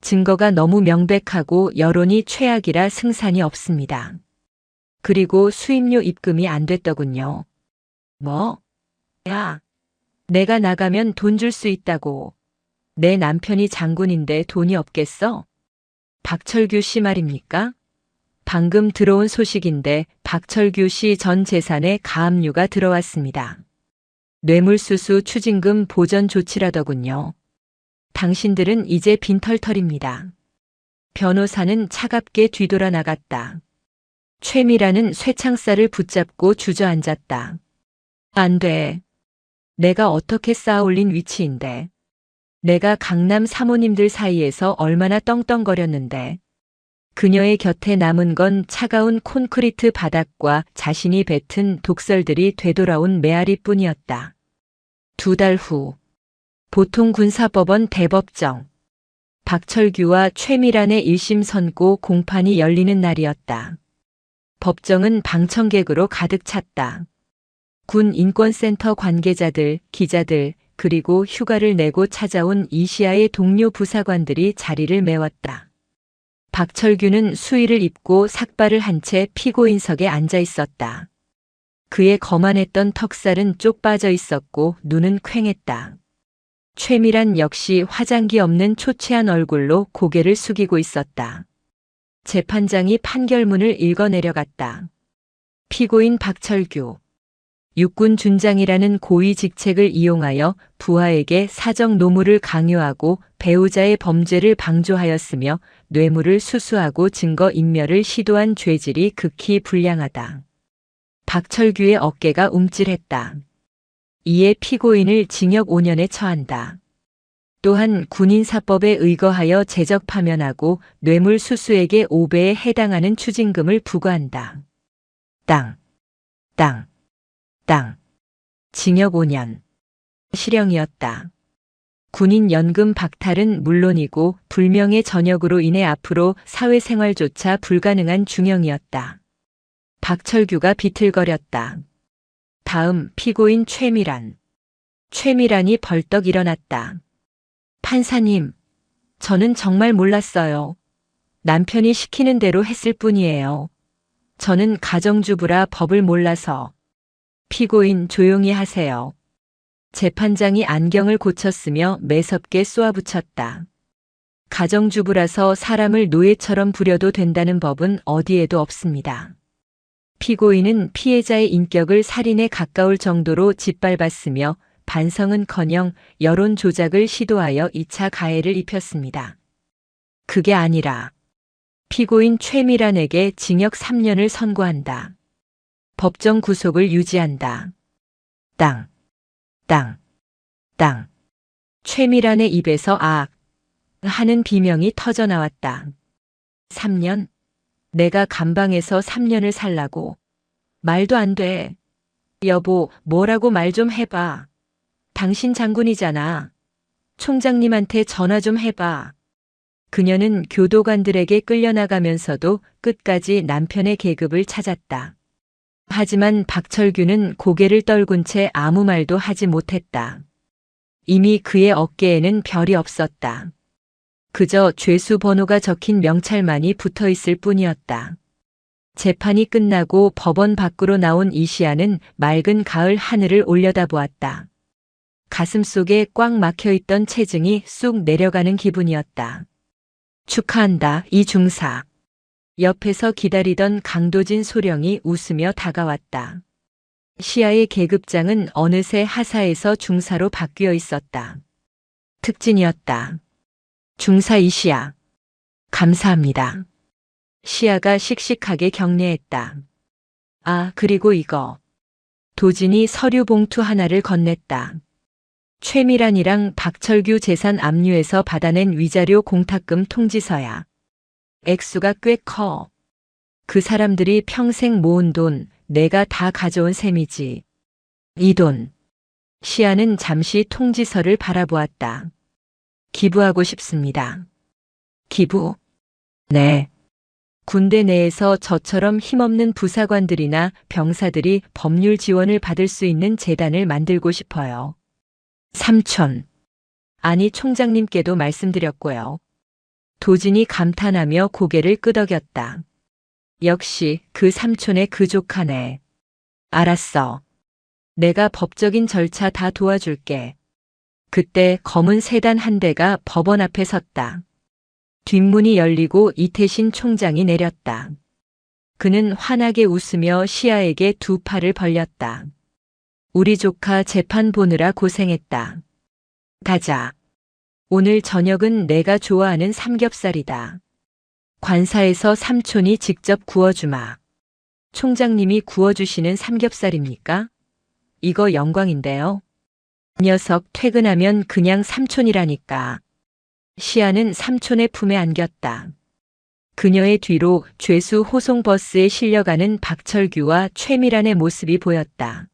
증거가 너무 명백하고 여론이 최악이라 승산이 없습니다. 그리고 수임료 입금이 안 됐더군요. 뭐? 야, 내가 나가면 돈 줄 수 있다고. 내 남편이 장군인데 돈이 없겠어? 박철규 씨 말입니까? 방금 들어온 소식인데 박철규 씨 전 재산에 가압류가 들어왔습니다. 뇌물수수 추징금 보전 조치라더군요. 당신들은 이제 빈털털입니다. 변호사는 차갑게 뒤돌아 나갔다. 최미라는 쇠창살을 붙잡고 주저앉았다. 안 돼. 내가 어떻게 쌓아올린 위치인데. 내가 강남 사모님들 사이에서 얼마나 떵떵거렸는데. 그녀의 곁에 남은 건 차가운 콘크리트 바닥과 자신이 뱉은 독설들이 되돌아온 메아리뿐이었다. 2달 후, 보통군사법원 대법정. 박철규와 최미란의 1심 선고 공판이 열리는 날이었다. 법정은 방청객으로 가득 찼다. 군 인권센터 관계자들, 기자들, 그리고 휴가를 내고 찾아온 이시아의 동료 부사관들이 자리를 메웠다. 박철규는 수의를 입고 삭발을 한 채 피고인석에 앉아 있었다. 그의 거만했던 턱살은 쪽 빠져 있었고 눈은 퀭했다. 최미란 역시 화장기 없는 초췌한 얼굴로 고개를 숙이고 있었다. 재판장이 판결문을 읽어 내려갔다. 피고인 박철규. 육군 준장이라는 고위 직책을 이용하여 부하에게 사적 노무를 강요하고 배우자의 범죄를 방조하였으며 뇌물을 수수하고 증거 인멸을 시도한 죄질이 극히 불량하다. 박철규의 어깨가 움찔했다. 이에 피고인을 징역 5년에 처한다. 또한 군인사법에 의거하여 재적 파면하고 뇌물 수수액의 5배에 해당하는 추징금을 부과한다. 땅. 징역 5년. 실형이었다. 군인 연금 박탈은 물론이고 불명예 전역으로 인해 앞으로 사회생활조차 불가능한 중형이었다. 박철규가 비틀거렸다. 다음 피고인 최미란. 최미란이 벌떡 일어났다. 판사님, 저는 정말 몰랐어요. 남편이 시키는 대로 했을 뿐이에요. 저는 가정주부라 법을 몰라서. 피고인 조용히 하세요. 재판장이 안경을 고쳤으며 매섭게 쏘아붙였다. 가정주부라서 사람을 노예처럼 부려도 된다는 법은 어디에도 없습니다. 피고인은 피해자의 인격을 살인에 가까울 정도로 짓밟았으며 반성은커녕 여론 조작을 시도하여 2차 가해를 입혔습니다. 그게 아니라 피고인 최미란에게 징역 3년을 선고한다. 법정 구속을 유지한다. 땅. 최미란의 입에서 악 하는 비명이 터져나왔다. 3년? 내가 감방에서 3년을 살라고. 말도 안 돼. 여보, 뭐라고 말 좀 해봐. 당신 장군이잖아. 총장님한테 전화 좀 해봐. 그녀는 교도관들에게 끌려나가면서도 끝까지 남편의 계급을 찾았다. 하지만 박철규는 고개를 떨군 채 아무 말도 하지 못했다. 이미 그의 어깨에는 별이 없었다. 그저 죄수 번호가 적힌 명찰만이 붙어 있을 뿐이었다. 재판이 끝나고 법원 밖으로 나온 이시아는 맑은 가을 하늘을 올려다보았다. 가슴속에 꽉 막혀있던 체증이 쑥 내려가는 기분이었다. 축하한다, 이 중사. 옆에서 기다리던 강도진 소령이 웃으며 다가왔다. 시아의 계급장은 어느새 하사에서 중사로 바뀌어 있었다. 특진이었다. 중사 이시아. 감사합니다. 시아가 씩씩하게 격려했다. 아, 그리고 이거. 도진이 서류 봉투 하나를 건넸다. 최미란이랑 박철규 재산 압류에서 받아낸 위자료 공탁금 통지서야. 액수가 꽤 커. 그 사람들이 평생 모은 돈 내가 다 가져온 셈이지. 이 돈. 시아는 잠시 통지서를 바라보았다. 기부하고 싶습니다. 기부? 네. 군대 내에서 저처럼 힘없는 부사관들이나 병사들이 법률 지원을 받을 수 있는 재단을 만들고 싶어요. 삼촌. 아니, 총장님께도 말씀드렸고요. 도진이 감탄하며 고개를 끄덕였다. 역시 그 삼촌의 그 조카네. 알았어. 내가 법적인 절차 다 도와줄게. 그때 검은 세단 한 대가 법원 앞에 섰다. 뒷문이 열리고 이태신 총장이 내렸다. 그는 환하게 웃으며 시아에게 두 팔을 벌렸다. 우리 조카 재판 보느라 고생했다. 가자. 오늘 저녁은 내가 좋아하는 삼겹살이다. 관사에서 삼촌이 직접 구워주마. 총장님이 구워주시는 삼겹살입니까? 이거 영광인데요. 녀석 퇴근하면 그냥 삼촌이라니까. 시아는 삼촌의 품에 안겼다. 그녀의 뒤로 죄수 호송버스에 실려가는 박철규와 최미란의 모습이 보였다.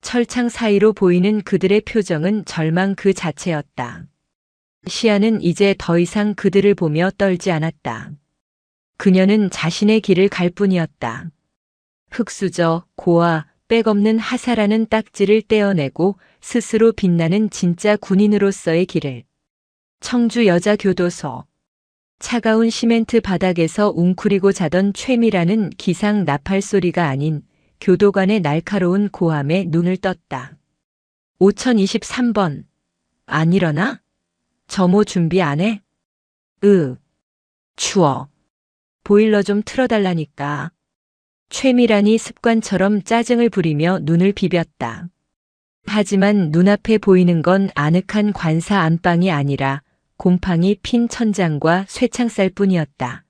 철창 사이로 보이는 그들의 표정은 절망 그 자체였다. 시아는 이제 더 이상 그들을 보며 떨지 않았다. 그녀는 자신의 길을 갈 뿐이었다. 흙수저, 고아, 백없는 하사라는 딱지를 떼어내고 스스로 빛나는 진짜 군인으로서의 길을. 청주 여자교도소. 차가운 시멘트 바닥에서 웅크리고 자던 최미라는 기상 나팔 소리가 아닌 교도관의 날카로운 고함에 눈을 떴다. 5023번. 안 일어나? 점호 준비 안 해? 추워. 보일러 좀 틀어달라니까. 최미란이 습관처럼 짜증을 부리며 눈을 비볐다. 하지만 눈앞에 보이는 건 아늑한 관사 안방이 아니라 곰팡이 핀 천장과 쇠창살 뿐이었다.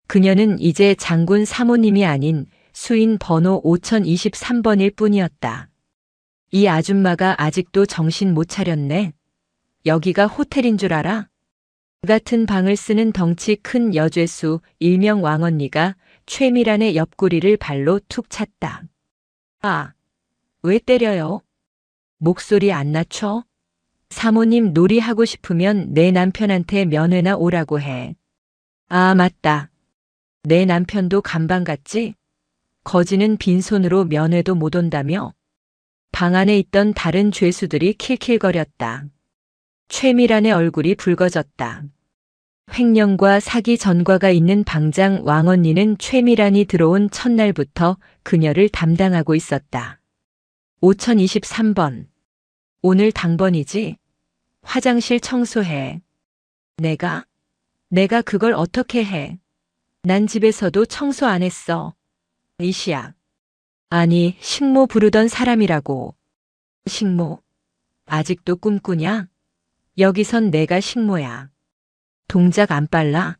그녀는 이제 장군 사모님이 아닌 수인 번호 5023번일 뿐이었다. 이 아줌마가 아직도 정신 못 차렸네. 여기가 호텔인 줄 알아? 같은 방을 쓰는 덩치 큰 여죄수 일명 왕언니가 최미란의 옆구리를 발로 툭 찼다. 아, 왜 때려요? 목소리 안 낮춰? 사모님 놀이하고 싶으면 내 남편한테 면회나 오라고 해. 아, 맞다. 내 남편도 간방 같지? 거지는 빈손으로 면회도 못 온다며? 방 안에 있던 다른 죄수들이 킬킬거렸다. 최미란의 얼굴이 붉어졌다. 횡령과 사기 전과가 있는 방장 왕언니는 최미란이 들어온 첫날부터 그녀를 담당하고 있었다. 5023번. 오늘 당번이지? 화장실 청소해. 내가 그걸 어떻게 해? 난 집에서도 청소 안 했어. 이시야. 아니, 식모 부르던 사람이라고. 식모? 아직도 꿈꾸냐? 여기선 내가 식모야. 동작 안 빨라?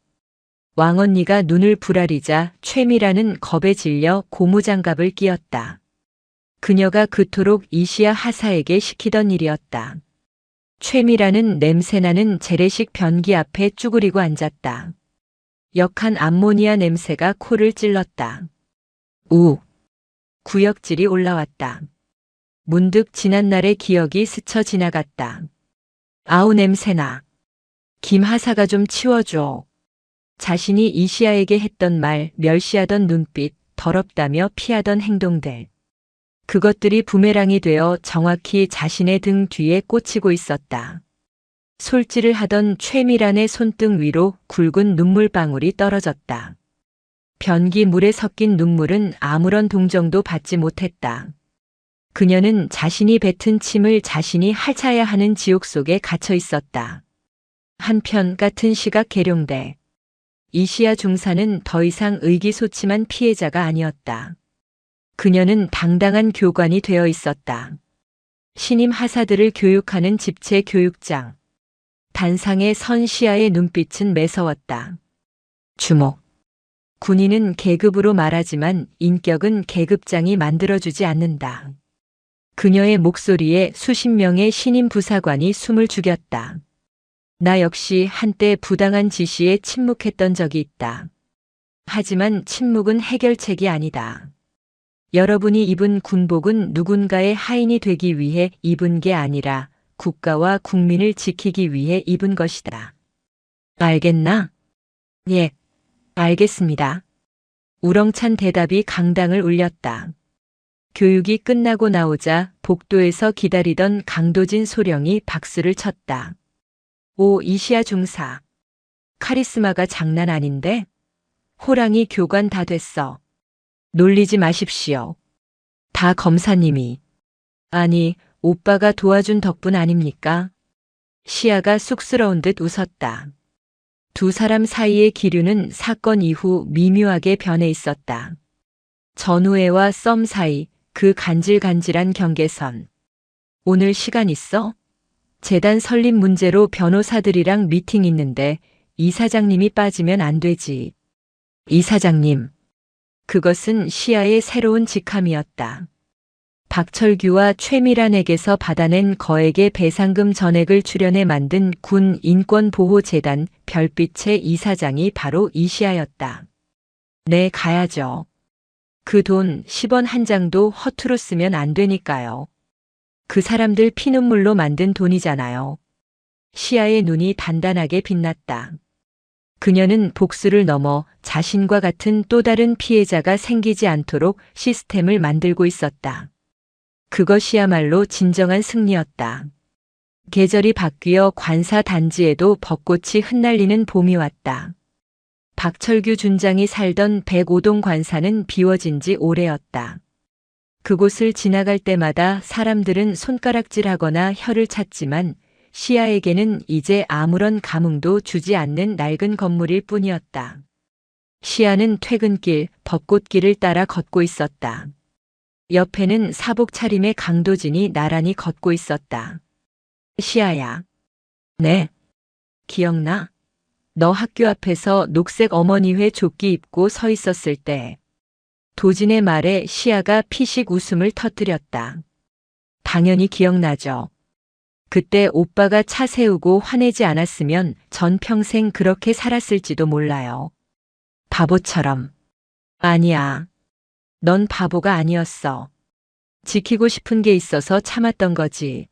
왕언니가 눈을 부라리자 최미라는 겁에 질려 고무장갑을 끼었다. 그녀가 그토록 이시야 하사에게 시키던 일이었다. 최미라는 냄새나는 재래식 변기 앞에 쭈그리고 앉았다. 역한 암모니아 냄새가 코를 찔렀다. 구역질이 올라왔다. 문득 지난날의 기억이 스쳐 지나갔다. 아우 냄새나. 김 하사가 좀 치워줘. 자신이 이시아에게 했던 말, 멸시하던 눈빛, 더럽다며 피하던 행동들. 그것들이 부메랑이 되어 정확히 자신의 등 뒤에 꽂히고 있었다. 솔질을 하던 최미란의 손등 위로 굵은 눈물방울이 떨어졌다. 변기 물에 섞인 눈물은 아무런 동정도 받지 못했다. 그녀는 자신이 뱉은 침을 자신이 핥아야 하는 지옥 속에 갇혀 있었다. 한편 같은 시각 계룡대. 이시야 중사는 더 이상 의기소침한 피해자가 아니었다. 그녀는 당당한 교관이 되어 있었다. 신임 하사들을 교육하는 집체 교육장. 단상의 선 시아의 눈빛은 매서웠다. 주목. 군인은 계급으로 말하지만 인격은 계급장이 만들어주지 않는다. 그녀의 목소리에 수십 명의 신임 부사관이 숨을 죽였다. 나 역시 한때 부당한 지시에 침묵했던 적이 있다. 하지만 침묵은 해결책이 아니다. 여러분이 입은 군복은 누군가의 하인이 되기 위해 입은 게 아니라 국가와 국민을 지키기 위해 입은 것이다. 알겠나? 예, 알겠습니다. 우렁찬 대답이 강당을 울렸다. 교육이 끝나고 나오자 복도에서 기다리던 강도진 소령이 박수를 쳤다. 오, 이시야 중사. 카리스마가 장난 아닌데? 호랑이 교관 다 됐어. 놀리지 마십시오. 다 검사님이. 아니, 오빠가 도와준 덕분 아닙니까? 시아가 쑥스러운 듯 웃었다. 두 사람 사이의 기류는 사건 이후 미묘하게 변해 있었다. 전우애와 썸 사이, 그 간질간질한 경계선. 오늘 시간 있어? 재단 설립 문제로 변호사들이랑 미팅 있는데 이사장님이 빠지면 안 되지. 이사장님. 그것은 시아의 새로운 직함이었다. 박철규와 최미란에게서 받아낸 거액의 배상금 전액을 출연해 만든 군 인권보호재단 별빛의 이사장이 바로 이시아였다. 네, 가야죠. 그 돈 10원 한 장도 허투루 쓰면 안 되니까요. 그 사람들 피눈물로 만든 돈이잖아요. 시아의 눈이 단단하게 빛났다. 그녀는 복수를 넘어 자신과 같은 또 다른 피해자가 생기지 않도록 시스템을 만들고 있었다. 그것이야말로 진정한 승리였다. 계절이 바뀌어 관사 단지에도 벚꽃이 흩날리는 봄이 왔다. 박철규 준장이 살던 105동 관사는 비워진 지 오래였다. 그곳을 지나갈 때마다 사람들은 손가락질하거나 혀를 찼지만 시아에게는 이제 아무런 감흥도 주지 않는 낡은 건물일 뿐이었다. 시아는 퇴근길, 벚꽃길을 따라 걷고 있었다. 옆에는 사복 차림의 강도진이 나란히 걷고 있었다. 시아야. 네. 기억나? 너 학교 앞에서 녹색 어머니회 조끼 입고 서 있었을 때. 도진의 말에 시아가 피식 웃음을 터뜨렸다. 당연히 기억나죠. 그때 오빠가 차 세우고 화내지 않았으면 전 평생 그렇게 살았을지도 몰라요. 바보처럼. 아니야. 넌 바보가 아니었어. 지키고 싶은 게 있어서 참았던 거지.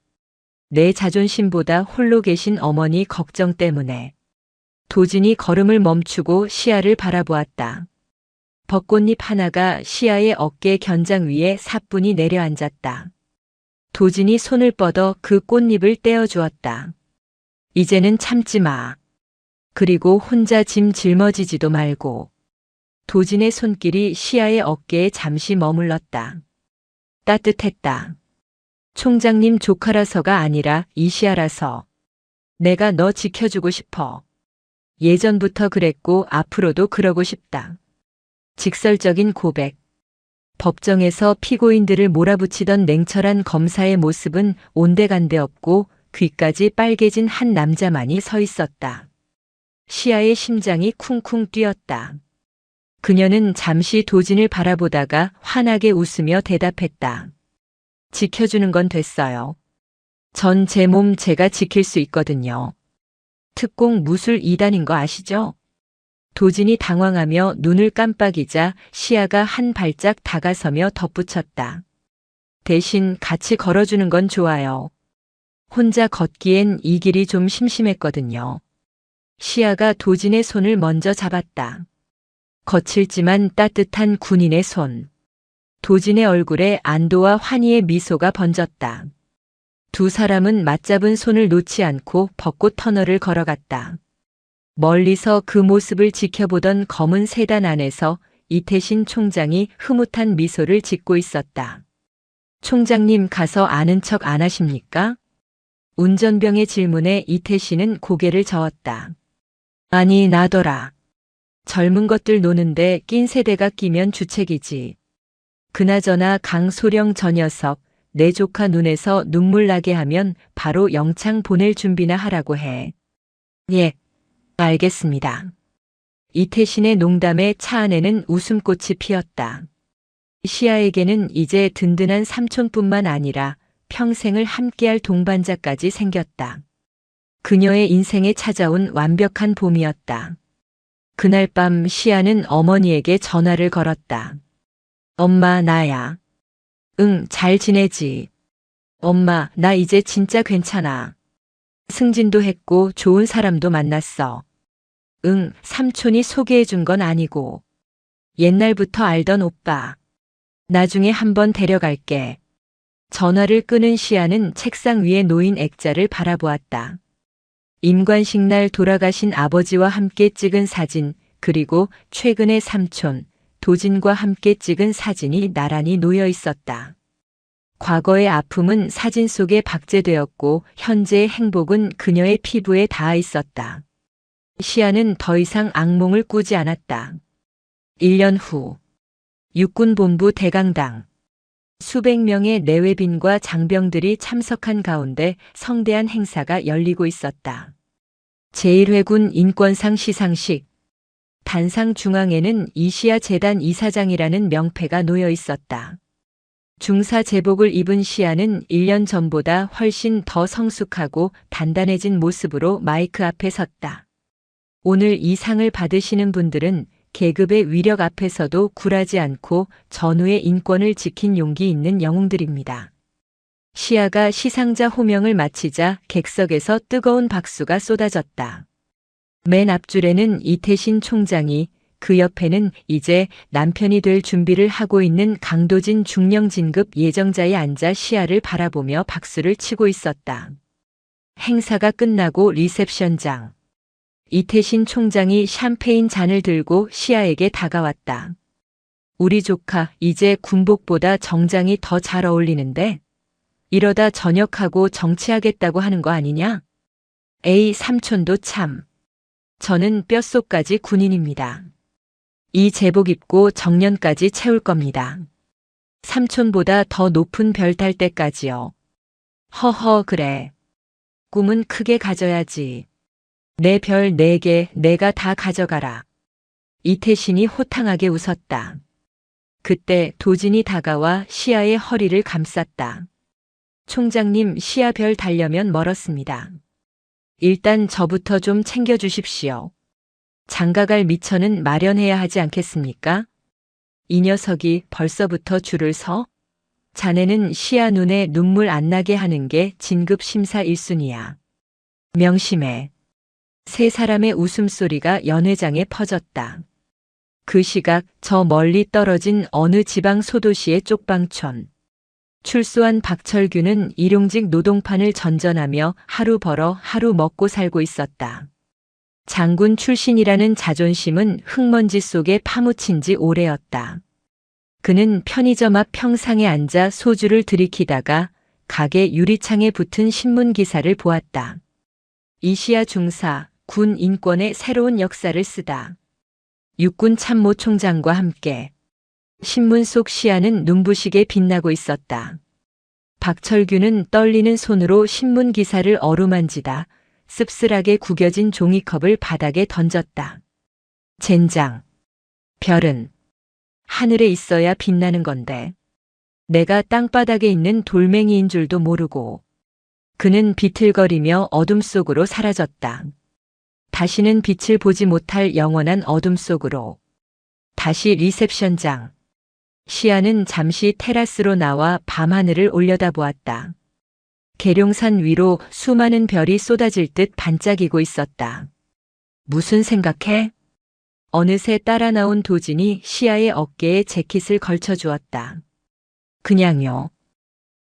내 자존심보다 홀로 계신 어머니 걱정 때문에. 도진이 걸음을 멈추고 시아를 바라보았다. 벚꽃잎 하나가 시아의 어깨 견장 위에 사뿐히 내려앉았다. 도진이 손을 뻗어 그 꽃잎을 떼어주었다. 이제는 참지 마. 그리고 혼자 짐 짊어지지도 말고. 도진의 손길이 시아의 어깨에 잠시 머물렀다. 따뜻했다. 총장님 조카라서가 아니라 이시아라서. 내가 너 지켜주고 싶어. 예전부터 그랬고 앞으로도 그러고 싶다. 직설적인 고백. 법정에서 피고인들을 몰아붙이던 냉철한 검사의 모습은 온데간데 없고 귀까지 빨개진 한 남자만이 서 있었다. 시아의 심장이 쿵쿵 뛰었다. 그녀는 잠시 도진을 바라보다가 환하게 웃으며 대답했다. 지켜주는 건 됐어요. 전 제 몸 제가 지킬 수 있거든요. 특공 무술 2단인 거 아시죠? 도진이 당황하며 눈을 깜빡이자 시아가 한 발짝 다가서며 덧붙였다. 대신 같이 걸어주는 건 좋아요. 혼자 걷기엔 이 길이 좀 심심했거든요. 시아가 도진의 손을 먼저 잡았다. 거칠지만 따뜻한 군인의 손. 도진의 얼굴에 안도와 환희의 미소가 번졌다. 두 사람은 맞잡은 손을 놓지 않고 벚꽃 터널을 걸어갔다. 멀리서 그 모습을 지켜보던 검은 세단 안에서 이태신 총장이 흐뭇한 미소를 짓고 있었다. 총장님 가서 아는 척 안 하십니까? 운전병의 질문에 이태신은 고개를 저었다. 아니 나더라. 젊은 것들 노는데 낀 세대가 끼면 주책이지. 그나저나 강소령 저 녀석 내 조카 눈에서 눈물 나게 하면 바로 영창 보낼 준비나 하라고 해. 예. 알겠습니다. 이태신의 농담에 차 안에는 웃음꽃이 피었다. 시아에게는 이제 든든한 삼촌뿐만 아니라 평생을 함께할 동반자까지 생겼다. 그녀의 인생에 찾아온 완벽한 봄이었다. 그날 밤 시아는 어머니에게 전화를 걸었다. 엄마, 나야. 응, 잘 지내지. 엄마, 나 이제 진짜 괜찮아. 승진도 했고 좋은 사람도 만났어. 응, 삼촌이 소개해준 건 아니고. 옛날부터 알던 오빠. 나중에 한번 데려갈게. 전화를 끊은 시아는 책상 위에 놓인 액자를 바라보았다. 임관식 날 돌아가신 아버지와 함께 찍은 사진, 그리고 최근의 삼촌, 도진과 함께 찍은 사진이 나란히 놓여 있었다. 과거의 아픔은 사진 속에 박제되었고 현재의 행복은 그녀의 피부에 닿아 있었다. 시아는 더 이상 악몽을 꾸지 않았다. 1년 후 육군본부 대강당. 수백 명의 내외빈과 장병들이 참석한 가운데 성대한 행사가 열리고 있었다. 제1회군 인권상 시상식. 단상 중앙에는 이시아 재단 이사장이라는 명패가 놓여 있었다. 중사 제복을 입은 시아는 1년 전보다 훨씬 더 성숙하고 단단해진 모습으로 마이크 앞에 섰다. 오늘 이 상을 받으시는 분들은 계급의 위력 앞에서도 굴하지 않고 전우의 인권을 지킨 용기 있는 영웅들입니다. 시아가 시상자 호명을 마치자 객석에서 뜨거운 박수가 쏟아졌다. 맨 앞줄에는 이태신 총장이, 그 옆에는 이제 남편이 될 준비를 하고 있는 강도진 중령 진급 예정자에 앉아 시아를 바라보며 박수를 치고 있었다. 행사가 끝나고 리셉션장. 이태신 총장이 샴페인 잔을 들고 시아에게 다가왔다. 우리 조카, 이제 군복보다 정장이 더 잘 어울리는데? 이러다 전역하고 정치하겠다고 하는 거 아니냐? 에이, 삼촌도 참. 저는 뼛속까지 군인입니다. 이 제복 입고 정년까지 채울 겁니다. 삼촌보다 더 높은 별 탈 때까지요. 허허, 그래. 꿈은 크게 가져야지. 내 별 4개 내가 다 가져가라. 이태신이 호탕하게 웃었다. 그때 도진이 다가와 시아의 허리를 감쌌다. 총장님, 시아 별 달려면 멀었습니다. 일단 저부터 좀 챙겨주십시오. 장가갈 미처는 마련해야 하지 않겠습니까? 이 녀석이 벌써부터 줄을 서? 자네는 시아 눈에 눈물 안 나게 하는 게 진급 심사 1순위야. 명심해. 세 사람의 웃음소리가 연회장에 퍼졌다. 그 시각 저 멀리 떨어진 어느 지방 소도시의 쪽방촌. 출소한 박철규는 일용직 노동판을 전전하며 하루 벌어 하루 먹고 살고 있었다. 장군 출신이라는 자존심은 흙먼지 속에 파묻힌 지 오래였다. 그는 편의점 앞 평상에 앉아 소주를 들이키다가 가게 유리창에 붙은 신문 기사를 보았다. 이시아 중사, 군 인권의 새로운 역사를 쓰다. 육군 참모총장과 함께. 신문 속 시야는 눈부시게 빛나고 있었다. 박철규는 떨리는 손으로 신문 기사를 어루만지다 씁쓸하게 구겨진 종이컵을 바닥에 던졌다. 젠장. 별은 하늘에 있어야 빛나는 건데. 내가 땅바닥에 있는 돌멩이인 줄도 모르고. 그는 비틀거리며 어둠 속으로 사라졌다. 다시는 빛을 보지 못할 영원한 어둠 속으로. 다시 리셉션장. 시아는 잠시 테라스로 나와 밤하늘을 올려다보았다. 계룡산 위로 수많은 별이 쏟아질 듯 반짝이고 있었다. 무슨 생각해? 어느새 따라 나온 도진이 시아의 어깨에 재킷을 걸쳐주었다. 그냥요.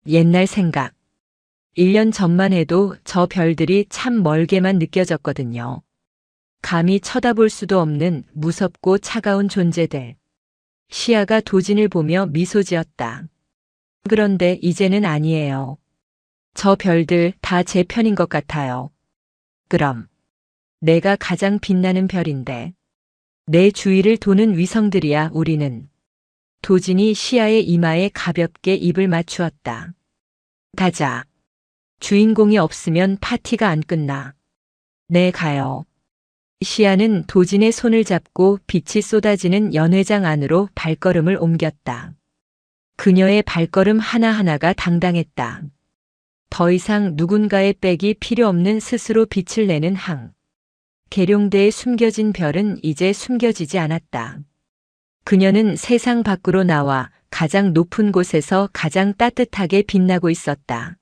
옛날 생각. 1년 전만 해도 저 별들이 참 멀게만 느껴졌거든요. 감히 쳐다볼 수도 없는 무섭고 차가운 존재들. 시아가 도진을 보며 미소 지었다. 그런데 이제는 아니에요. 저 별들 다 제 편인 것 같아요. 그럼 내가 가장 빛나는 별인데 내 주위를 도는 위성들이야 우리는. 도진이 시아의 이마에 가볍게 입을 맞추었다. 가자. 주인공이 없으면 파티가 안 끝나. 네, 가요. 시아는 도진의 손을 잡고 빛이 쏟아지는 연회장 안으로 발걸음을 옮겼다. 그녀의 발걸음 하나하나가 당당했다. 더 이상 누군가의 백이 필요 없는 스스로 빛을 내는 항. 계룡대에 숨겨진 별은 이제 숨겨지지 않았다. 그녀는 세상 밖으로 나와 가장 높은 곳에서 가장 따뜻하게 빛나고 있었다.